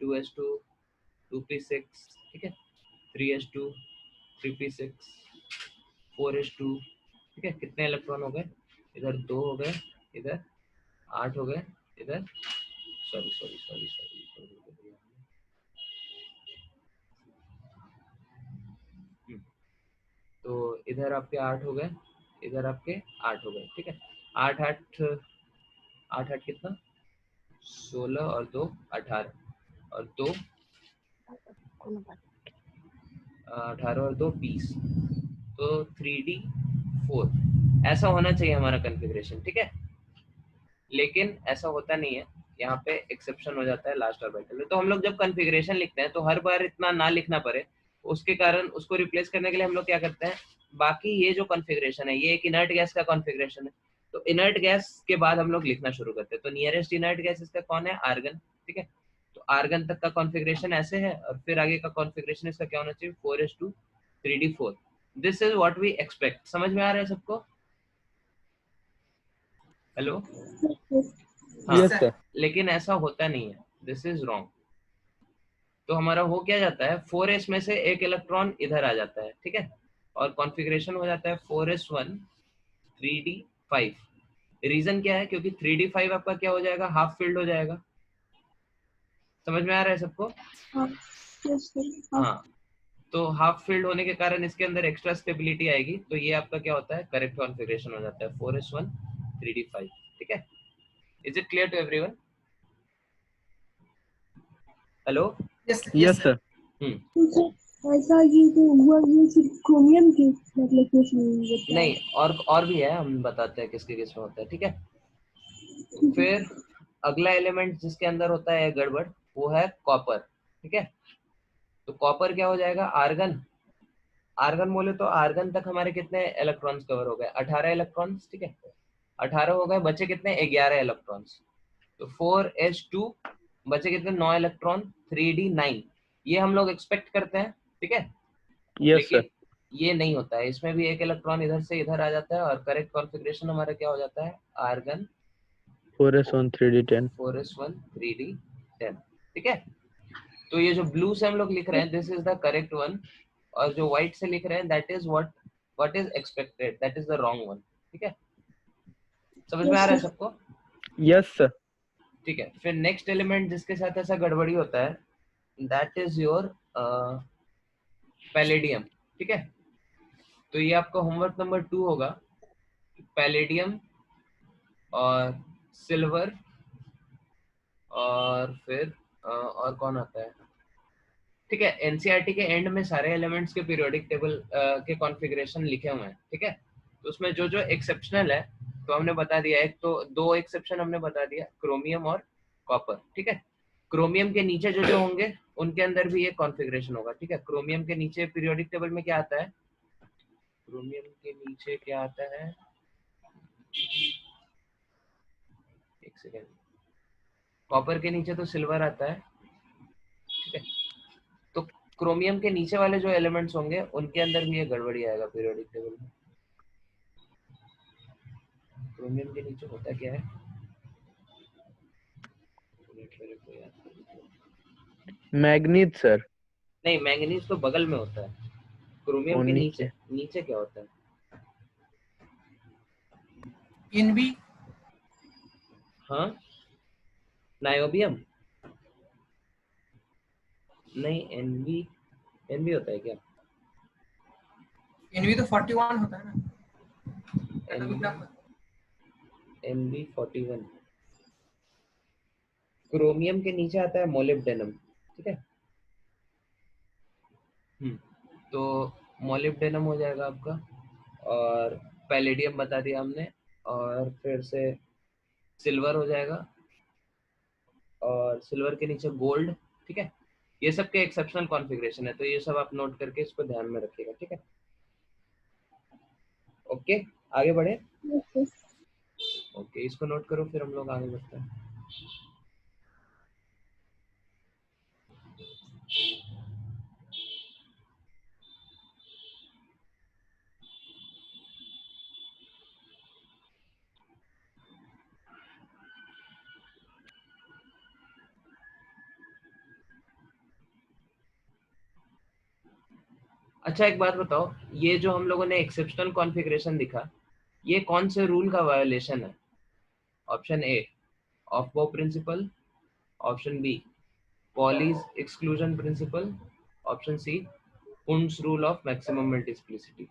2s2 2p6, ठीक है, 3s2 3p6 4s2, ठीक है, कितने इलेक्ट्रॉन हो गए, इधर 2 हो गए, इधर 8 हो गए, इधर सॉरी सॉरी सॉरी सॉरी तो इधर आपके 8 हो गए, इधर आपके 8 हो गए। ठीक है, 8 8 8 8 कितना, 16 और 2 18 और 2 18 और 2 20, तो 3d4 ऐसा होना चाहिए हमारा कॉन्फ़िगरेशन। ठीक है, लेकिन ऐसा होता नहीं है, यहाँ पे एक्सेप्शन हो जाता है लास्ट ऑर्बिटल में। तो हम लोग जब कॉन्फ़िगरेशन लिखते हैं तो हर बार इतना ना लिखना पड़े, उसके कारण उसको रिप्लेस करने के लिए हम लोग क्या करते हैं, बाकी ये जो कॉन्फ़िगरेशन है ये एक इनर्ट गैस का कॉन्फ़िगरेशन है, तो इनर्ट गैस के बाद हम लोग लिखना शुरू करते हैं। तो नियरेस्ट इनर्ट गैस इसका कौन है, आर्गन। ठीक है, तो आर्गन तक का कॉन्फ़िगरेशन ऐसे है, और फिर आगे का कॉन्फ़िगरेशन इसका क्या होना चाहिए, 4s2 3d4। This is what we expect. समझ में आ रहा है सबको, हेलो, हाँ, Yes, sir. लेकिन ऐसा होता नहीं है, दिस इज रॉन्ग। तो हमारा हो क्या जाता है, 4s में से एक इलेक्ट्रॉन इधर आ जाता है। ठीक है, और कॉन्फ़िगरेशन हो जाता है 4s1 3d5। रीजन क्या है, क्योंकि 3d5 आपका क्या हो जाएगा, हाफ फिल्ड हो जाएगा। समझ में आ रहा है सबको, हाँ यस सर। हाँ, तो हाफ फील्ड होने के कारण इसके अंदर एक्स्ट्रा स्टेबिलिटी आएगी, तो ये आपका क्या होता है, करेक्ट कॉन्फ़िगरेशन हो जाता है 4s1 3d5। ठीक है, is it clear to everyone, hello, yes Yes, sir. ऐसा ये जो हुआ ये सिर्फ क्रोमियम के मतलब केस में ही होता है? नहीं, और भी है, हम बताते हैं किसके केस में होता है। ठीक है, फिर अगला एलिमेंट जिसके अंदर होता है गड़बड़, वो है कॉपर। ठीक है, तो कॉपर क्या हो जाएगा, आर्गन। आर्गन बोले तो आर्गन तक हमारे कितने इलेक्ट्रॉन्स कवर हो गए, 18 इलेक्ट्रॉन्स। ठीक है, 18 हो गए, बचे कितने, 11 इलेक्ट्रॉन्स। तो 4s2 बचे कितने, 9 इलेक्ट्रॉन, 3d9। ये हम लोग एक्सपेक्ट करते हैं। ठीक है, Yes, sir. लेकिन ये नहीं होता है, इसमें भी एक इलेक्ट्रॉन इधर से इधर आ जाता है, और करेक्ट कॉन्फ़िगरेशन हमारा क्या हो जाता है, argon 4s1 3d10. 4s1 3d10। ठीक है, तो ये जो ब्लू से हम लोग लिख रहे हैं, this is the correct one, और जो व्हाइट से लिख रहे हैं, that is what is expected, that is the wrong one. ठीक है, समझ में आ रहा है सबको, Yes, sir. ठीक है। फिर नेक्स्ट एलिमेंट जिसके साथ ऐसा गड़बड़ी होता है, दैट इज योर पैलेडियम। ठीक है, तो ये आपका होमवर्क नंबर 2 होगा, पैलेडियम और सिल्वर, और फिर और कौन आता है, ठीक है, एनसीईआरटी के एंड में सारे एलिमेंट्स के पीरियोडिक टेबल के कॉन्फ़िगरेशन लिखे हुए हैं। ठीक है, तो उसमें जो जो एक्सेप्शनल है तो हमने बता दिया, एक तो 2 एक्सेप्शन हमने बता दिया, क्रोमियम और कॉपर। ठीक है, क्रोमियम के नीचे जो जो होंगे उनके अंदर भी ये कॉन्फ़िगरेशन होगा। ठीक है, क्रोमियम के नीचे पीरियोडिक टेबल में क्या आता है, क्रोमियम के नीचे क्या आता है, एक सेकेंड, कॉपर के नीचे तो सिल्वर आता है। ठीक है, तो क्रोमियम के नीचे वाले जो एलिमेंट्स होंगे उनके अंदर भी ये गड़बड़ी आएगा पीरियोडिक टेबल में। क्रोमियम के नीचे होता क्या है, मैग्नीज सर। नहीं, मैंगनीज तो बगल में होता है, क्रोमियम और के नीचे? नीचे नीचे क्या होता है, इन बी हाँ, नायोबियम। नहीं, एनवी होता है क्या? एनवी तो 41 होता है ना एटॉमिक नंबर। NV41 क्रोमियम के नीचे आता है मोलिब्डेनम, ठीक है। तो मोलिब्डेनम हो जाएगा आपका, और पैलेडियम बता दिया हमने, और फिर से सिल्वर हो जाएगा, और सिल्वर के नीचे गोल्ड, ठीक है। ये सब के एक्सेप्शनल कॉन्फ़िगरेशन है, तो ये सब आप नोट करके इसको ध्यान में रखिएगा, ठीक है। ओके, आगे बढ़े। Yes, ओके, इसको नोट करो, फिर हम लोग आगे बढ़ते हैं। अच्छा, एक बात बताओ, ये जो हम लोगों ने एक्सेप्शनल कॉन्फ़िगरेशन दिखा, ये कौन से रूल का वायोलेशन है? Option A Aufbau principle, option B Pauli's exclusion principle, option C Hund's rule of maximum multiplicity,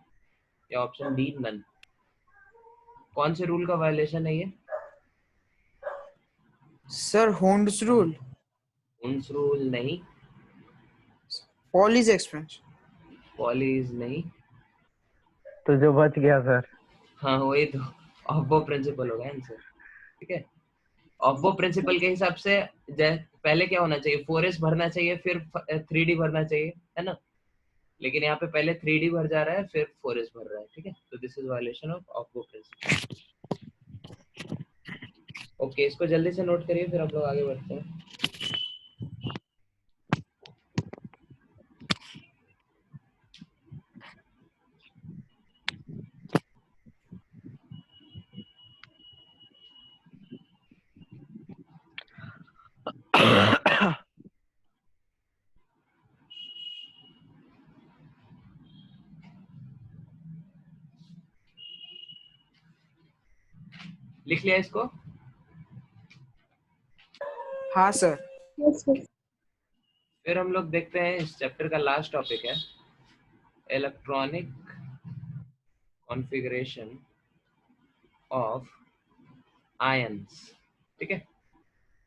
या ऑप्शन डी नन। कौन से रूल का वायोलेशन है ये? Sir Hund's rule, Hund's rule नहीं, पॉलीज एक्सपेंशन, पॉलीज नहीं, तो जो बच गया सर। हाँ वही तो, ऑफ बो प्रिंसिपल होगा आंसर, ठीक है। ऑफ बो प्रिंसिपल के हिसाब से पहले क्या होना चाहिए, 4s भरना चाहिए, फिर 3d भरना चाहिए, है ना। लेकिन यहाँ पे पहले 3d भर जा रहा है, फिर 4s भर रहा है, ठीक है। तो दिस इज वायलेशन ऑफ बो प्रिंसिपल। ओके, इसको जल्दी से नोट करिए, फिर हम लोग आगे बढ़ते हैं। लिख लिया इसको? हाँ सर। yes, sir. फिर हम लोग देखते हैं, इस चैप्टर का लास्ट टॉपिक है इलेक्ट्रॉनिक कॉन्फ़िगरेशन ऑफ आयंस, ठीक है।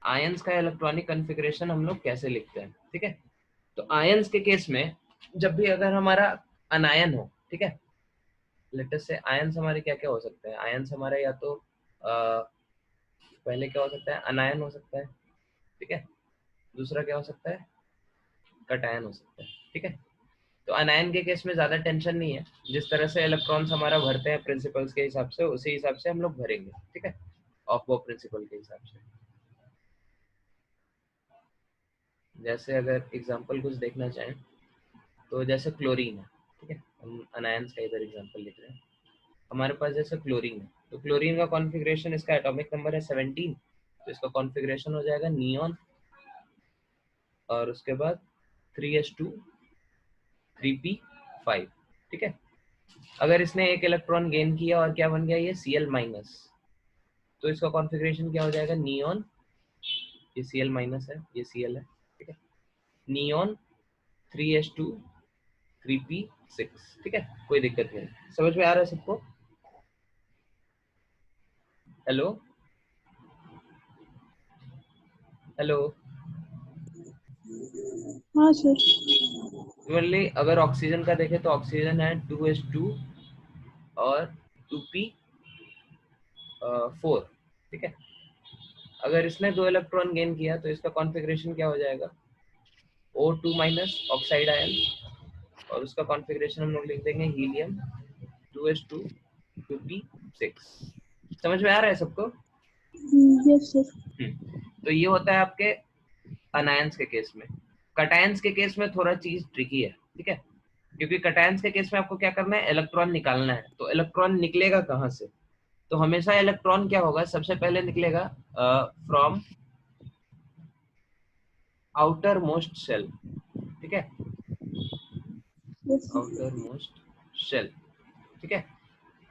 आयंस का इलेक्ट्रॉनिक कॉन्फ़िगरेशन हम लोग कैसे लिखते हैं, ठीक है। तो आयंस के केस में जब भी अगर हमारा अनायन हो, ठीक है, लेट अस से आयंस हमारे क्या क्या हो सकते हैं। आयंस हमारे या तो पहले क्या हो सकता है, अनायन हो सकता है, ठीक है। दूसरा क्या हो सकता है, कटायन हो सकता है, ठीक है। तो अनायन के केस में ज्यादा टेंशन नहीं है, जिस तरह से इलेक्ट्रॉन्स हमारा भरते हैं प्रिंसिपल्स के हिसाब से, उसी हिसाब से हम लोग भरेंगे, ठीक है, ऑफ बो प्रिंसिपल के हिसाब से। जैसे अगर एग्जांपल कुछ देखना चाहें, तो जैसे क्लोरीन है, ठीक है, हम अनायंस का इधर एग्जांपल लिख रहे हैं। हमारे पास जैसे क्लोरीन है, तो क्लोरीन का कॉन्फ़िगरेशन, इसका एटॉमिक नंबर है 17, तो इसका कॉन्फ़िगरेशन हो जाएगा नियॉन, और उसके बाद 3s2 3p5, ठीक है। अगर इसने एक इलेक्ट्रॉन गेन किया और क्या बन गया, ये Cl माइनस, तो इसका कॉन्फ़िगरेशन क्या हो जाएगा, नियॉन, ये Cl माइनस है, ये Cl है, ठीक है, नियॉन 3s2 3p6, ठीक है। कोई दिक्कत नहीं, समझ में आ रहा है सबको? Hello hello. हाँ सर। सिमिलरली अगर ऑक्सीजन का देखें, तो ऑक्सीजन है 2s2 और 2p4, ठीक है। अगर इसने 2 इलेक्ट्रॉन गेन किया, तो इसका कॉन्फ़िगरेशन क्या हो जाएगा, O2 माइनस ऑक्साइड आयन, और उसका कॉन्फ़िगरेशन हम लोग लिख देंगे हीलियम 2s2 2p6। समझ में आ रहा है सबको? yes, sir. तो ये होता है आपके अनायंस के केस में। कटायंस के केस में थोड़ा चीज ट्रिकी है, ठीक है, क्योंकि कटायंस के केस में आपको क्या करना है, इलेक्ट्रॉन निकालना है। तो इलेक्ट्रॉन निकलेगा कहाँ से, तो हमेशा इलेक्ट्रॉन क्या होगा, सबसे पहले निकलेगा फ्रॉम आउटर मोस्ट शेल, ठीक है, Yes, sir. Outer most shell, ठीक है।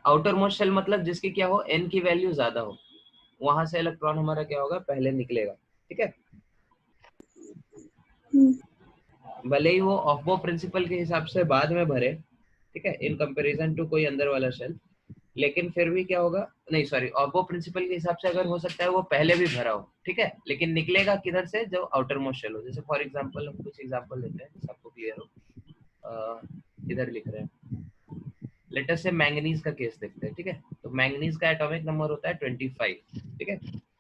आउटर मोस्ट शेल मतलब जिसकी क्या हो, n की वैल्यू ज्यादा हो, वहां से इलेक्ट्रॉन हमारा क्या होगा, पहले निकलेगा, ठीक है। भले ही वो ऑफ बो प्रिंसिपल के हिसाब से बाद में भरे, ठीक है, इन कंपैरिजन टू कोई अंदर वाला शेल, लेकिन फिर भी क्या होगा, नहीं सॉरी, ऑफ बो प्रिंसिपल के हिसाब से अगर हो सकता है वो पहले भी भरा हो, ठीक है, लेकिन निकलेगा किधर से, जो आउटर मोस्ट शेल हो। जैसे फॉर एग्जांपल हम कुछ एग्जांपल लेते हैं जिससे आपको क्लियर हो। इधर लिख रहे हैं, लेट अस से मैंगनीज का केस देखते हैं, ठीक है। तो मैंगनीज का एटॉमिक नंबर होता है 25, ठीक है।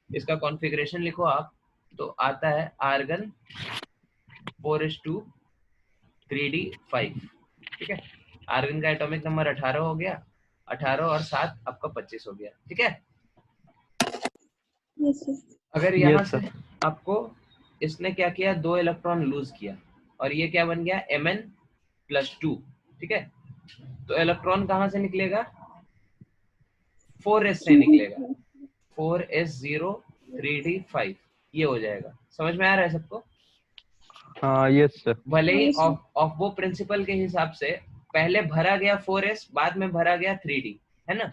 इसका कॉन्फ़िगरेशन लिखो आप, तो आता है आर्गन 4s2 3d5, ठीक है। आर्गन का एटॉमिक नंबर 18 हो गया, 18 और 7 आपका 25 हो गया, ठीक है। Yes sir. अगर यहाँ Yes, से आपको इसने क्या किया, 2 इलेक्ट्रॉन लूज किया और ये क्या बन गया, Mn+2, ठीक है। तो इलेक्ट्रॉन कहाँ से निकलेगा, 4s से निकलेगा, 4s0 3d5, ये हो जाएगा। समझ में आ रहा है सबको? yes sir. भले ही Yes, sir. ऑफ वो प्रिंसिपल के हिसाब से पहले भरा गया 4s, बाद में भरा गया 3d, है ना।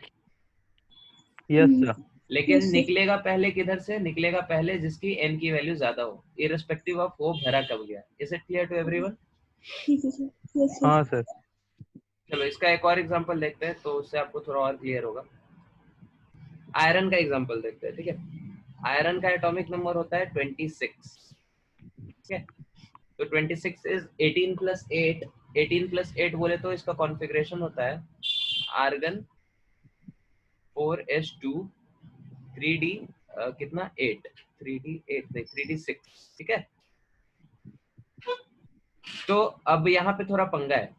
Yes sir. लेकिन Yes, sir. निकलेगा पहले किधर से, निकलेगा पहले जिसकी n की वैल्यू ज्यादा हो, इररिस्पेक्टिव ऑफ वो भरा कब गया। Is it clear to everyone? ठीक है सर। Yes sir. हाँ सर. चलो इसका एक और एग्जांपल देखते हैं, तो उससे आपको थोड़ा और क्लियर होगा। आयरन का एग्जांपल देखते हैं, ठीक है। आयरन का एटॉमिक नंबर होता है 26, ठीक है। तो 26 इज 18 + 8, 18 + 8 बोले तो इसका कॉन्फ़िगरेशन होता है आर्गन 4s2 3d कितना 8, 3d8 नहीं 3d6, ठीक है। तो अब यहाँ पे थोड़ा पंगा है,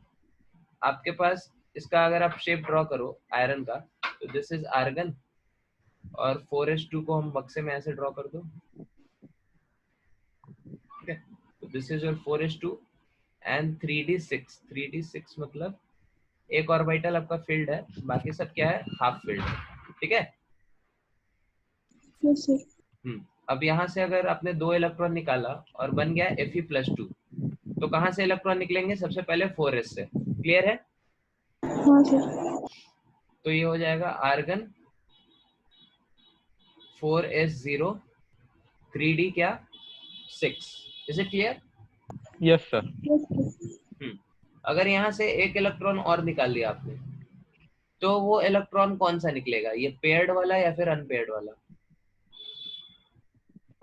आपके पास इसका अगर आप शेप ड्रॉ करो आयरन का, तो दिस इज आर्गन और 4s2 को हम बक्से में ऐसे ड्रॉ कर दो, ठीक है। तो this is your 4s2 and 3d6, 3d6 मतलब एक ऑर्बिटल आपका फील्ड है, बाकी सब क्या है, हाफ फील्ड है, ठीक है। Yes sir. अब यहाँ से अगर आपने 2 इलेक्ट्रॉन निकाला और बन गया Fe+2, तो कहाँ से इलेक्ट्रॉन निकलेंगे, सबसे पहले 4s से, क्लियर है। हाँ सर। तो ये हो जाएगा आर्गन 4s0 3d क्या 6, is it clear? Yes sir. Yes sir. अगर यहाँ से एक इलेक्ट्रॉन और निकाल लिया आपने, तो वो इलेक्ट्रॉन कौन सा निकलेगा, ये पेयर्ड वाला या फिर अनपेयर्ड वाला?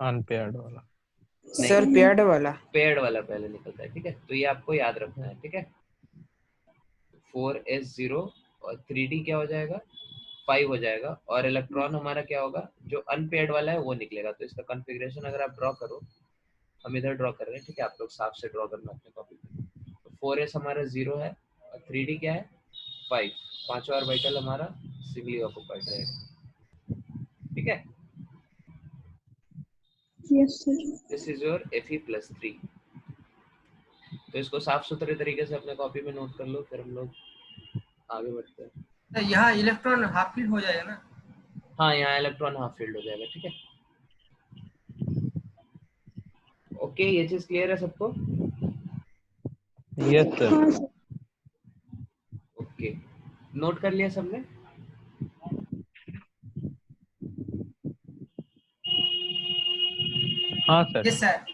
Unpaired वाला. सर पेयर्ड वाला। पेयर्ड वाला पहले निकलता है, ठीक है। तो ये आपको याद रखना है, ठीक है। 4s0 और 3d क्या हो जाएगा, 5 हो जाएगा, और इलेक्ट्रॉन हमारा क्या होगा, जो अनपेयर्ड वाला है वो निकलेगा। तो इसका कॉन्फ़िगरेशन अगर आप ड्रॉ करो, हम इधर ड्रॉ कर रहे हैं, ठीक है, आप लोग साफ से ड्रॉ करना अपने कॉपी पे। तो 4s हमारा 0 है और 3d क्या है 5, पांचवा ऑर्बिटल हमारा सिंगली ऑक्युपाइड रहेगा, ठीक है। Yes sir. This is your Fe+3। तो इसको साफ सुथरे तरीके से अपने कॉपी में नोट कर लो, फिर हम लोग आगे बढ़ते हैं। तो यहाँ इलेक्ट्रॉन हाफ फील्ड हो जाएगा ना। हाँ, यहाँ इलेक्ट्रॉन हाफ फील्ड हो जाएगा, ठीक है। ओके, ये चीज क्लियर है सबको? Yes sir. हाँ सर। ओके, नोट कर लिया सबने? हाँ सर. Yes sir.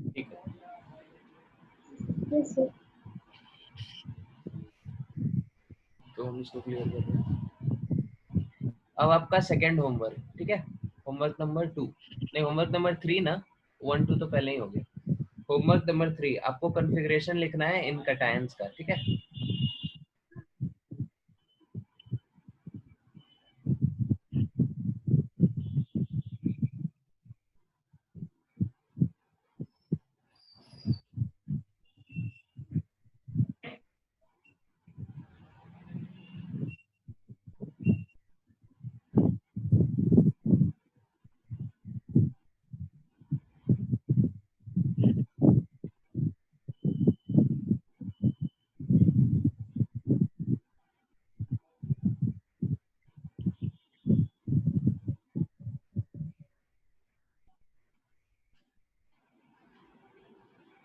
ठीक है। Yes sir. तो हम इसको क्लियर करते हैं। अब आपका सेकंड होमवर्क, ठीक है। होमवर्क नंबर 2 नहीं, होमवर्क नंबर 3 ना, 1 2 तो पहले ही हो गया। होमवर्क नंबर 3 आपको कॉन्फ़िगरेशन लिखना है इन कैटायंस का, ठीक है।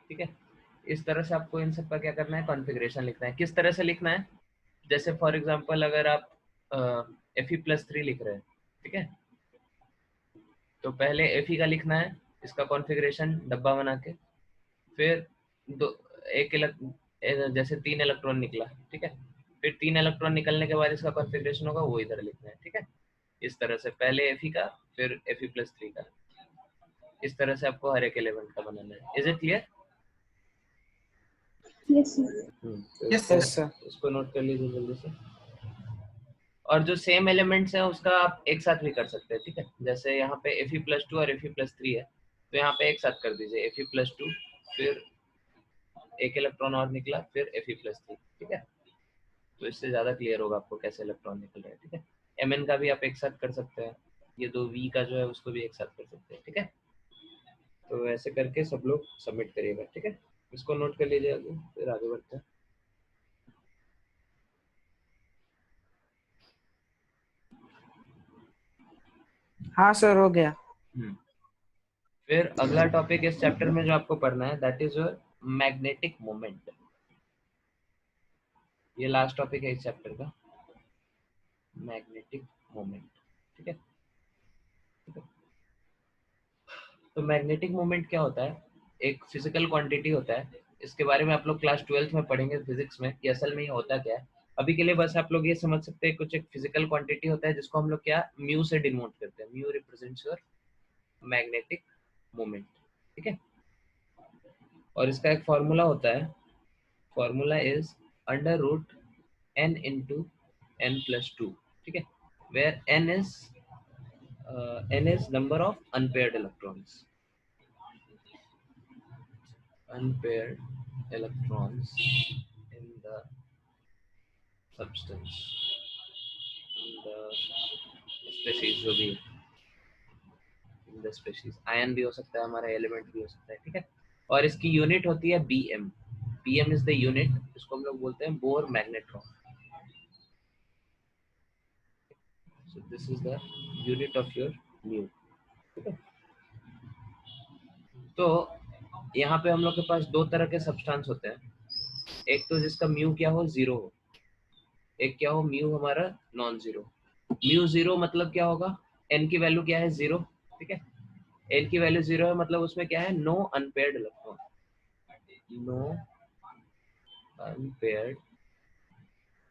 ठीक है, इस तरह से आपको इन सब का क्या करना है, कॉन्फ़िगरेशन लिखना है। किस तरह से लिखना है, जैसे फॉर एग्जांपल अगर आप Fe+3 लिख रहे हैं, ठीक है, तो पहले Fe का लिखना है, इसका कॉन्फ़िगरेशन डब्बा बना के, फिर जैसे 3 इलेक्ट्रॉन निकला, ठीक है, फिर 3 इलेक्ट्रॉन निकलने के बाद इसका कॉन्फ़िगरेशन होगा वो इधर लिखना है, ठीक है। इस तरह से पहले Fe का, फिर Fe+3 का, इस तरह से आपको हर एक एलिमेंट का बनाना है। Is it clear? Yes sir. Yes yes sir. Sir. इसको नोट कर लीजिए जल्दी से। और जो सेम एलिमेंट्स हैं उसका आप एक साथ भी कर सकते हैं, ठीक है। जैसे यहाँ पे Fe+2 और Fe+3 है, तो यहाँ पे एक साथ कर दीजिए Fe+2, फिर एक इलेक्ट्रॉन और निकला, फिर Fe+3, ठीक है। तो इससे ज्यादा क्लियर होगा आपको कैसे इलेक्ट्रॉन निकल रहे हैं, ठीक है। Mn का भी आप एक साथ कर सकते हैं, ये 2 V का जो है उसको भी एक साथ कर सकते हैं, ठीक है। तो ऐसे करके सब लोग सबमिट करिएगा, ठीक है। इसको नोट कर लीजिए आगे, फिर आगे बढ़ते हैं। हाँ सर, हो गया। फिर अगला टॉपिक इस चैप्टर में जो आपको पढ़ना है that is your magnetic moment. ये लास्ट टॉपिक है इस चैप्टर का, मैग्नेटिक मोमेंट, ठीक है। तो मैग्नेटिक मोमेंट क्या होता है? एक फिजिकल क्वांटिटी होता है, इसके बारे में आप लोग क्लास 12th में पढ़ेंगे फिजिक्स में कि असल में ये होता क्या है। अभी के लिए बस आप लोग ये समझ सकते हैं कुछ एक फिजिकल क्वांटिटी होता है जिसको हम लोग क्या म्यू से डिनोट करते हैं। Mu represents your magnetic moment, ठीक है। और इसका एक फॉर्मूला होता है, formula is √n into n+2, ठीक है, where n is number of unpaired electrons in the substance, in the species, जो भी in the species, आयन भी हो सकता है हमारा, एलिमेंट भी हो सकता है, ठीक है। और इसकी यूनिट होती है bm। bm is the unit, इसको हम लोग बोलते हैं bore magnetron. So this is the unit of your mu, ठीक है। तो यहाँ पे हम लोग के पास दो तरह के सब्सटेंस होते हैं, एक तो जिसका म्यू क्या हो, 0 हो, एक क्या हो म्यू हमारा नॉन जीरो। म्यू 0 मतलब क्या होगा, n की वैल्यू क्या है 0, ठीक है। n की वैल्यू 0 है मतलब उसमें क्या है, no unpaired electron, no unpaired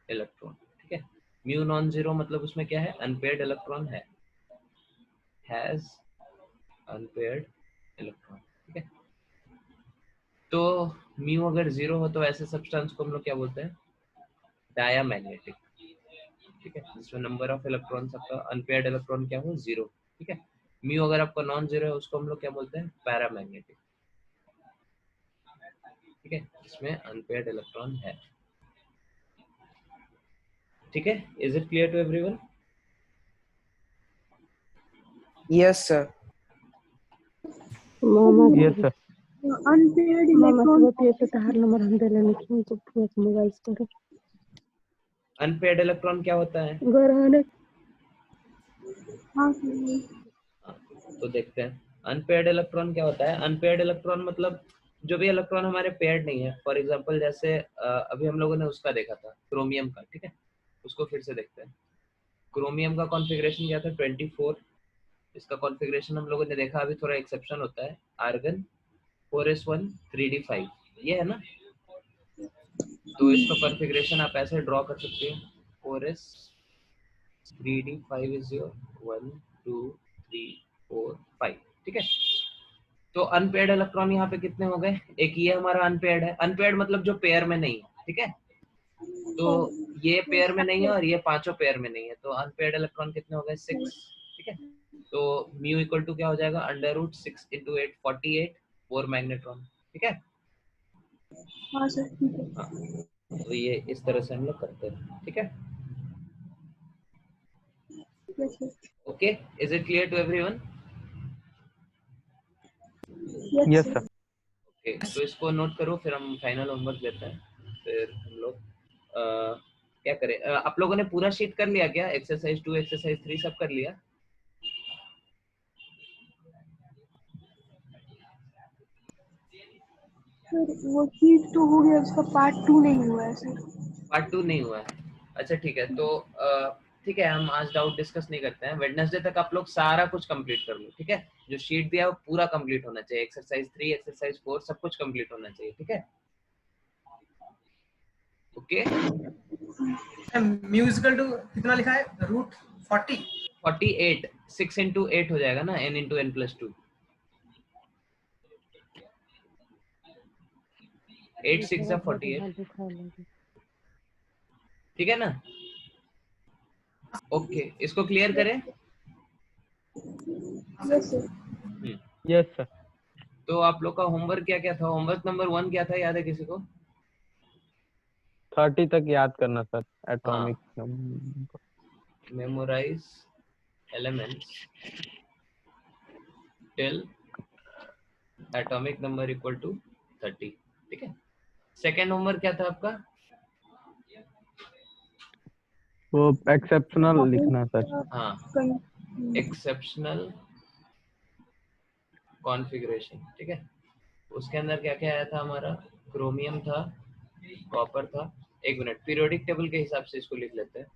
electron, ठीक है। म्यू नॉन जीरो मतलब उसमें क्या है, अनपेयर्ड इलेक्ट्रॉन है, हैज अनपेयर्ड इलेक्ट्रॉन, ठीक है। तो म्यू अगर 0 हो तो ऐसे सब्सटेंस को हम लोग क्या बोलते हैं, डायामैग्नेटिक, ठीक है, जिसमें नंबर ऑफ इलेक्ट्रॉन्स आपका अनपेयर्ड इलेक्ट्रॉन क्या हो 0, ठीक है। म्यू अगर आपका नॉन जीरो है उसको हम लोग क्या बोलते हैं, पैरामैग्नेटिक, ठीक है, इसमें अनपेयर्ड इलेक्ट्रॉन है, ठीक है। Is it clear to everyone? Yes sir. Yes sir. Unpaired electron unpaired electron क्या होता है? हाँ तो देखते हैं अनपेयर्ड इलेक्ट्रॉन क्या होता है। अनपेयर्ड इलेक्ट्रॉन मतलब जो भी इलेक्ट्रॉन हमारे पेयर्ड नहीं है। फॉर एग्जांपल जैसे अभी हम लोगों ने उसका देखा था क्रोमियम का, ठीक है, उसको फिर से देखते हैं। क्रोमियम का कॉन्फ़िगरेशन क्या था, 24। इसका कॉन्फ़िगरेशन हम लोगों ने देखा, अभी थोड़ा एक्सेप्शन होता है, आर्गन 4s1 3d5, ये है ना। तो इसका कॉन्फ़िगरेशन आप ऐसे ड्रॉ कर सकते हैं, 4s 3d5 इज योर 1 2 3 4 5, ठीक है। तो अनपेयर्ड इलेक्ट्रॉन यहाँ पे कितने हो गए, एक ये हमारा अनपेयर्ड है। अनपेयर्ड मतलब जो पेयर में नहीं है, ठीक है। तो ये पेयर में नहीं है और ये पांचों पेयर में नहीं है, तो अनपेयर्ड इलेक्ट्रॉन कितने हो गए, 6, ठीक है। तो म्यू इक्वल टू क्या हो जाएगा, √6 × 8 48 बोर मैग्नेट्रॉन, ठीक है। हाँ सर ठीक है। हाँ, तो ये इस तरह से हम लोग करते हैं, ठीक है। Yes sir. Okay, is it clear to everyone? Yes sir. Sir. Okay, तो इसको नोट करो, फिर हम फाइनल होमवर्क देते हैं। फिर हम लोग क्या करें, आप लोगों ने पूरा शीट कर लिया क्या, एक्सरसाइज 2 एक्सरसाइज 3 सब कर लिया? सर वो चीज तो हो गया, उसका पार्ट 2 नहीं हुआ है सर। पार्ट 2 नहीं हुआ है, अच्छा ठीक है। तो ठीक है, हम आज डाउट डिस्कस नहीं करते हैं। वेडनेसडे तक आप लोग सारा कुछ कंप्लीट कर लो, ठीक है। जो शीट दिया है वो पूरा कंप्लीट होना चाहिए, एक्सरसाइज 3 एक्सरसाइज 4 सब कुछ कंप्लीट होना चाहिए, ठीक है। ओके, म्यूजिकल टू कितना लिखा है? रूट 40 48 6 into 8 हो जाएगा ना, n into n plus 2, 8 6 जा 48, ठीक है ना। ओके, इसको क्लियर करें। Yes sir. Yes sir. तो आप लोग का होमवर्क क्या क्या था? होमवर्क नंबर 1 क्या था, याद है किसी को? 30 तक याद करना सर, हाँ, atomic memorise elements till atomic number equal to 30, ठीक है। सेकेंड होमवर्क क्या था आपका? वो एक्सेप्शनल लिखना सर। हाँ, एक्सेप्शनल कॉन्फ़िगरेशन, ठीक है। उसके अंदर क्या क्या आया था हमारा? क्रोमियम था, कॉपर था। एक मिनट, पीरियोडिक टेबल के हिसाब से इसको लिख लेते हैं।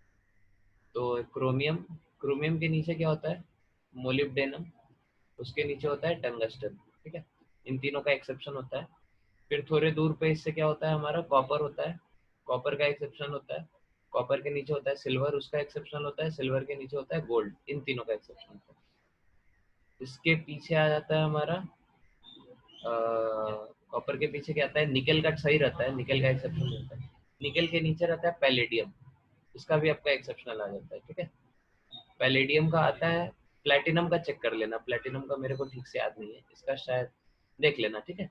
तो क्रोमियम, क्रोमियम के नीचे क्या होता है? मोलिब्डेनम, उसके नीचे होता है टंगस्टन, ठीक है। इन तीनों का एक्सेप्शन होता है। फिर थोड़े दूर पे इससे क्या होता है हमारा? कॉपर होता है, कॉपर का एक्सेप्शन होता है। कॉपर के नीचे होता है सिल्वर, उसका एक्सेप्शन होता है। सिल्वर के नीचे होता है गोल्ड, इन तीनों का एक्सेप्शन होता है। इसके पीछे आ जाता है हमारा कॉपर के पीछे क्या आता है? निकल का सही रहता है, निकल का एक्सेप्शन होता है। निकल के नीचे रहता है पैलेडियम, इसका भी आपका एक्सेप्शनल आ जाता है, ठीक है। पैलेडियम का आता है, प्लेटिनम का चेक कर लेना, प्लेटिनम का मेरे को ठीक से याद नहीं है, इसका शायद देख लेना, ठीक है।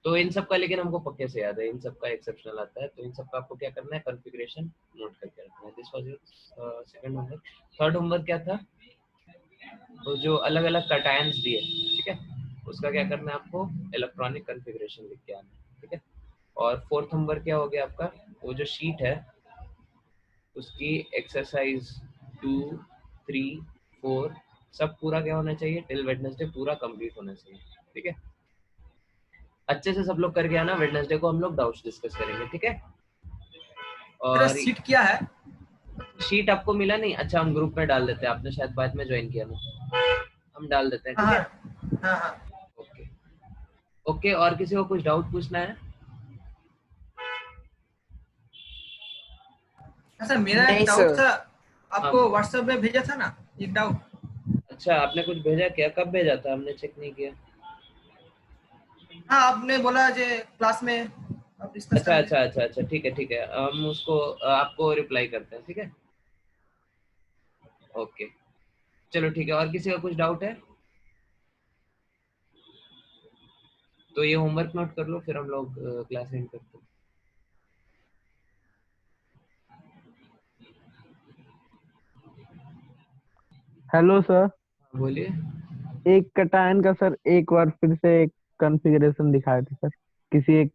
तो इन सब का लेकिन हमको पक्के से याद है, इन सब का एक्सेप्शनल आता है। तो इन सब का आपको क्या करना है? कॉन्फ़िगरेशन नोट करके रखना है। This was your second homework. Third homework क्या था? तो जो अलग अलग कटायंस दिए, ठीक है, उसका क्या करना है आपको? इलेक्ट्रॉनिक कॉन्फ़िगरेशन लिख के आना है, ठीक है। और फोर्थ होमवर्क क्या हो गया आपका? वो जो शीट है उसकी एक्सरसाइज 2 3 4 सब पूरा क्या होना चाहिए? टिल वेडनेसडे पूरा कंप्लीट होना चाहिए, ठीक है। अच्छे से सब लोग करके आना, वेडनेसडे को हम लोग डाउट्स डिस्कस करेंगे, ठीक है। मेरा और सीट क्या है? शीट आपको मिला नहीं? अच्छा, हम ग्रुप में डाल देते हैं, आपने शायद बाद में ज्वाइन किया ना, हम डाल देते हैं, ठीक हाँ है। हाँ हाँ। ओके ओके, और किसी को कुछ डाउट पूछना है? अच्छा, मेरा नहीं एक डाउट सर। था, आपको हाँ। व्हाट्सएप में भेजा था ना एक डाउट। अच्छा, आपने कुछ भेजा क्या? कब भेजा था? हमने चेक नहीं किया। हाँ, आपने बोला जे क्लास में आप डिस्कस अच्छा करेंगे। अच्छा अच्छा अच्छा, ठीक है ठीक है, हम उसको आपको रिप्लाई करते हैं, ठीक है। ओके, चलो ठीक है। और किसी का कुछ डाउट है तो ये होमवर्क नोट कर लो, फिर हम लोग क्लास एंड करते हैं। Hello sir. बोलिए। एक कटायन का सर एक बार फिर से एक कॉन्फ़िगरेशन दिखाए थे सर, किसी एक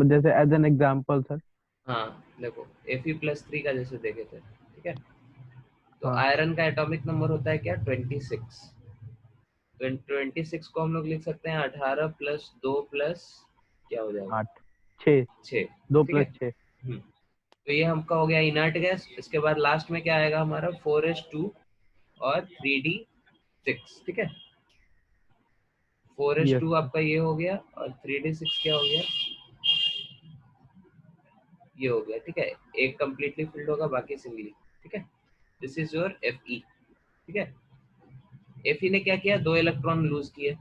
जैसे एज एन एग्जांपल सर। हाँ देखो, Fe+3 का जैसे देखे थे, ठीक है। तो हाँ आयरन का एटॉमिक नंबर होता है क्या? 26। 26 को हम लोग लिख सकते हैं 18 प्लस 2 प्लस क्या हो जाएगा? 8 6 6, 2 ठीक है। प्लस 6। तो ये हमका हो गया इनर्ट गैस। इसके बाद लास्ट में क्या आएगा हमारा? 4s2 और 3d6, ठीक है। 4s2 यस आपका ये हो गया और 3d6 क्या हो गया? ये हो गया, ठीक है। एक कंप्लीटली फिल्ड होगा, बाकी सिंगली, ठीक है। दिस इज योर Fe, ठीक है। Fe ने क्या किया? 2 इलेक्ट्रॉन लूज किए।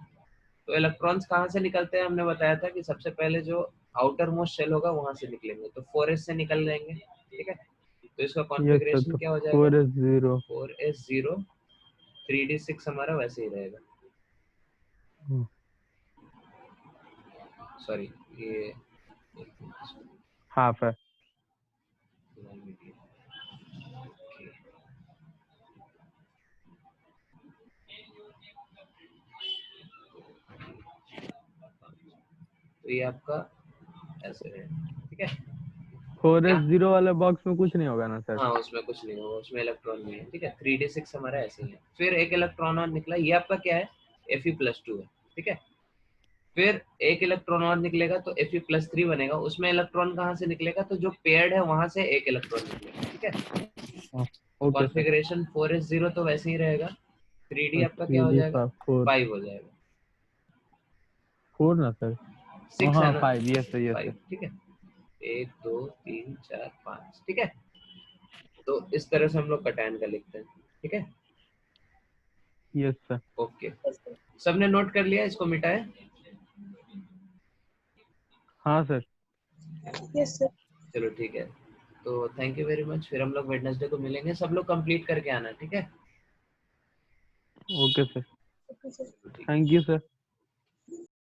तो इलेक्ट्रॉन्स कहाँ से निकलते हैं? हमने बताया था कि सबसे पहले जो आउटर मोस्ट शेल होगा वहां से निकलेंगे, तो 4s से निकल जाएंगे, ठीक है। तो इसका यस सर। कॉन्फ़िगरेशन तो क्या हो जाएगा? 4s0। 4s0, 3d6 हमारा वैसे ही रहेगा। सॉरी, ये हाफ है। तो ये आपका ऐसे है, ठीक है। 4s0 वाले बॉक्स में कुछ नहीं होगा ना सर? हाँ, उसमें कुछ नहीं होगा, उसमें इलेक्ट्रॉन नहीं है, ठीक है। 3d6 हमारा ऐसे ही है। फिर एक इलेक्ट्रॉन और निकला, ये आपका क्या है? Fe+2 है, ठीक है। फिर एक इलेक्ट्रॉन और निकलेगा तो Fe+3 बनेगा। उसमें इलेक्ट्रॉन कहाँ से निकलेगा? तो जो पेयर्ड है वहां से एक इलेक्ट्रॉन निकलेगा, ठीक है। Okay sir. कॉन्फ़िगरेशन 4s0 तो वैसे ही रहेगा, 3D आपका क्या हो जाएगा, 5 हो जाएगा, 4 ना सर? 6 हाँ है ना, 5, यस सर, यस 5, सर। ठीक है। 1 2 3 4 5, ठीक है। तो इस तरह से हम लोग कटायन का लिखते हैं, ठीक है। Yes sir. ओके, सबने नोट कर लिया, इसको मिटाए। हाँ सर। Yes sir. चलो ठीक है, तो थैंक यू वेरी मच। फिर हम लोग वेडनेसडे को मिलेंगे, सब लोग कंप्लीट करके आना, ठीक है। Okay sir, okay sir. ठीक है। Thank you sir.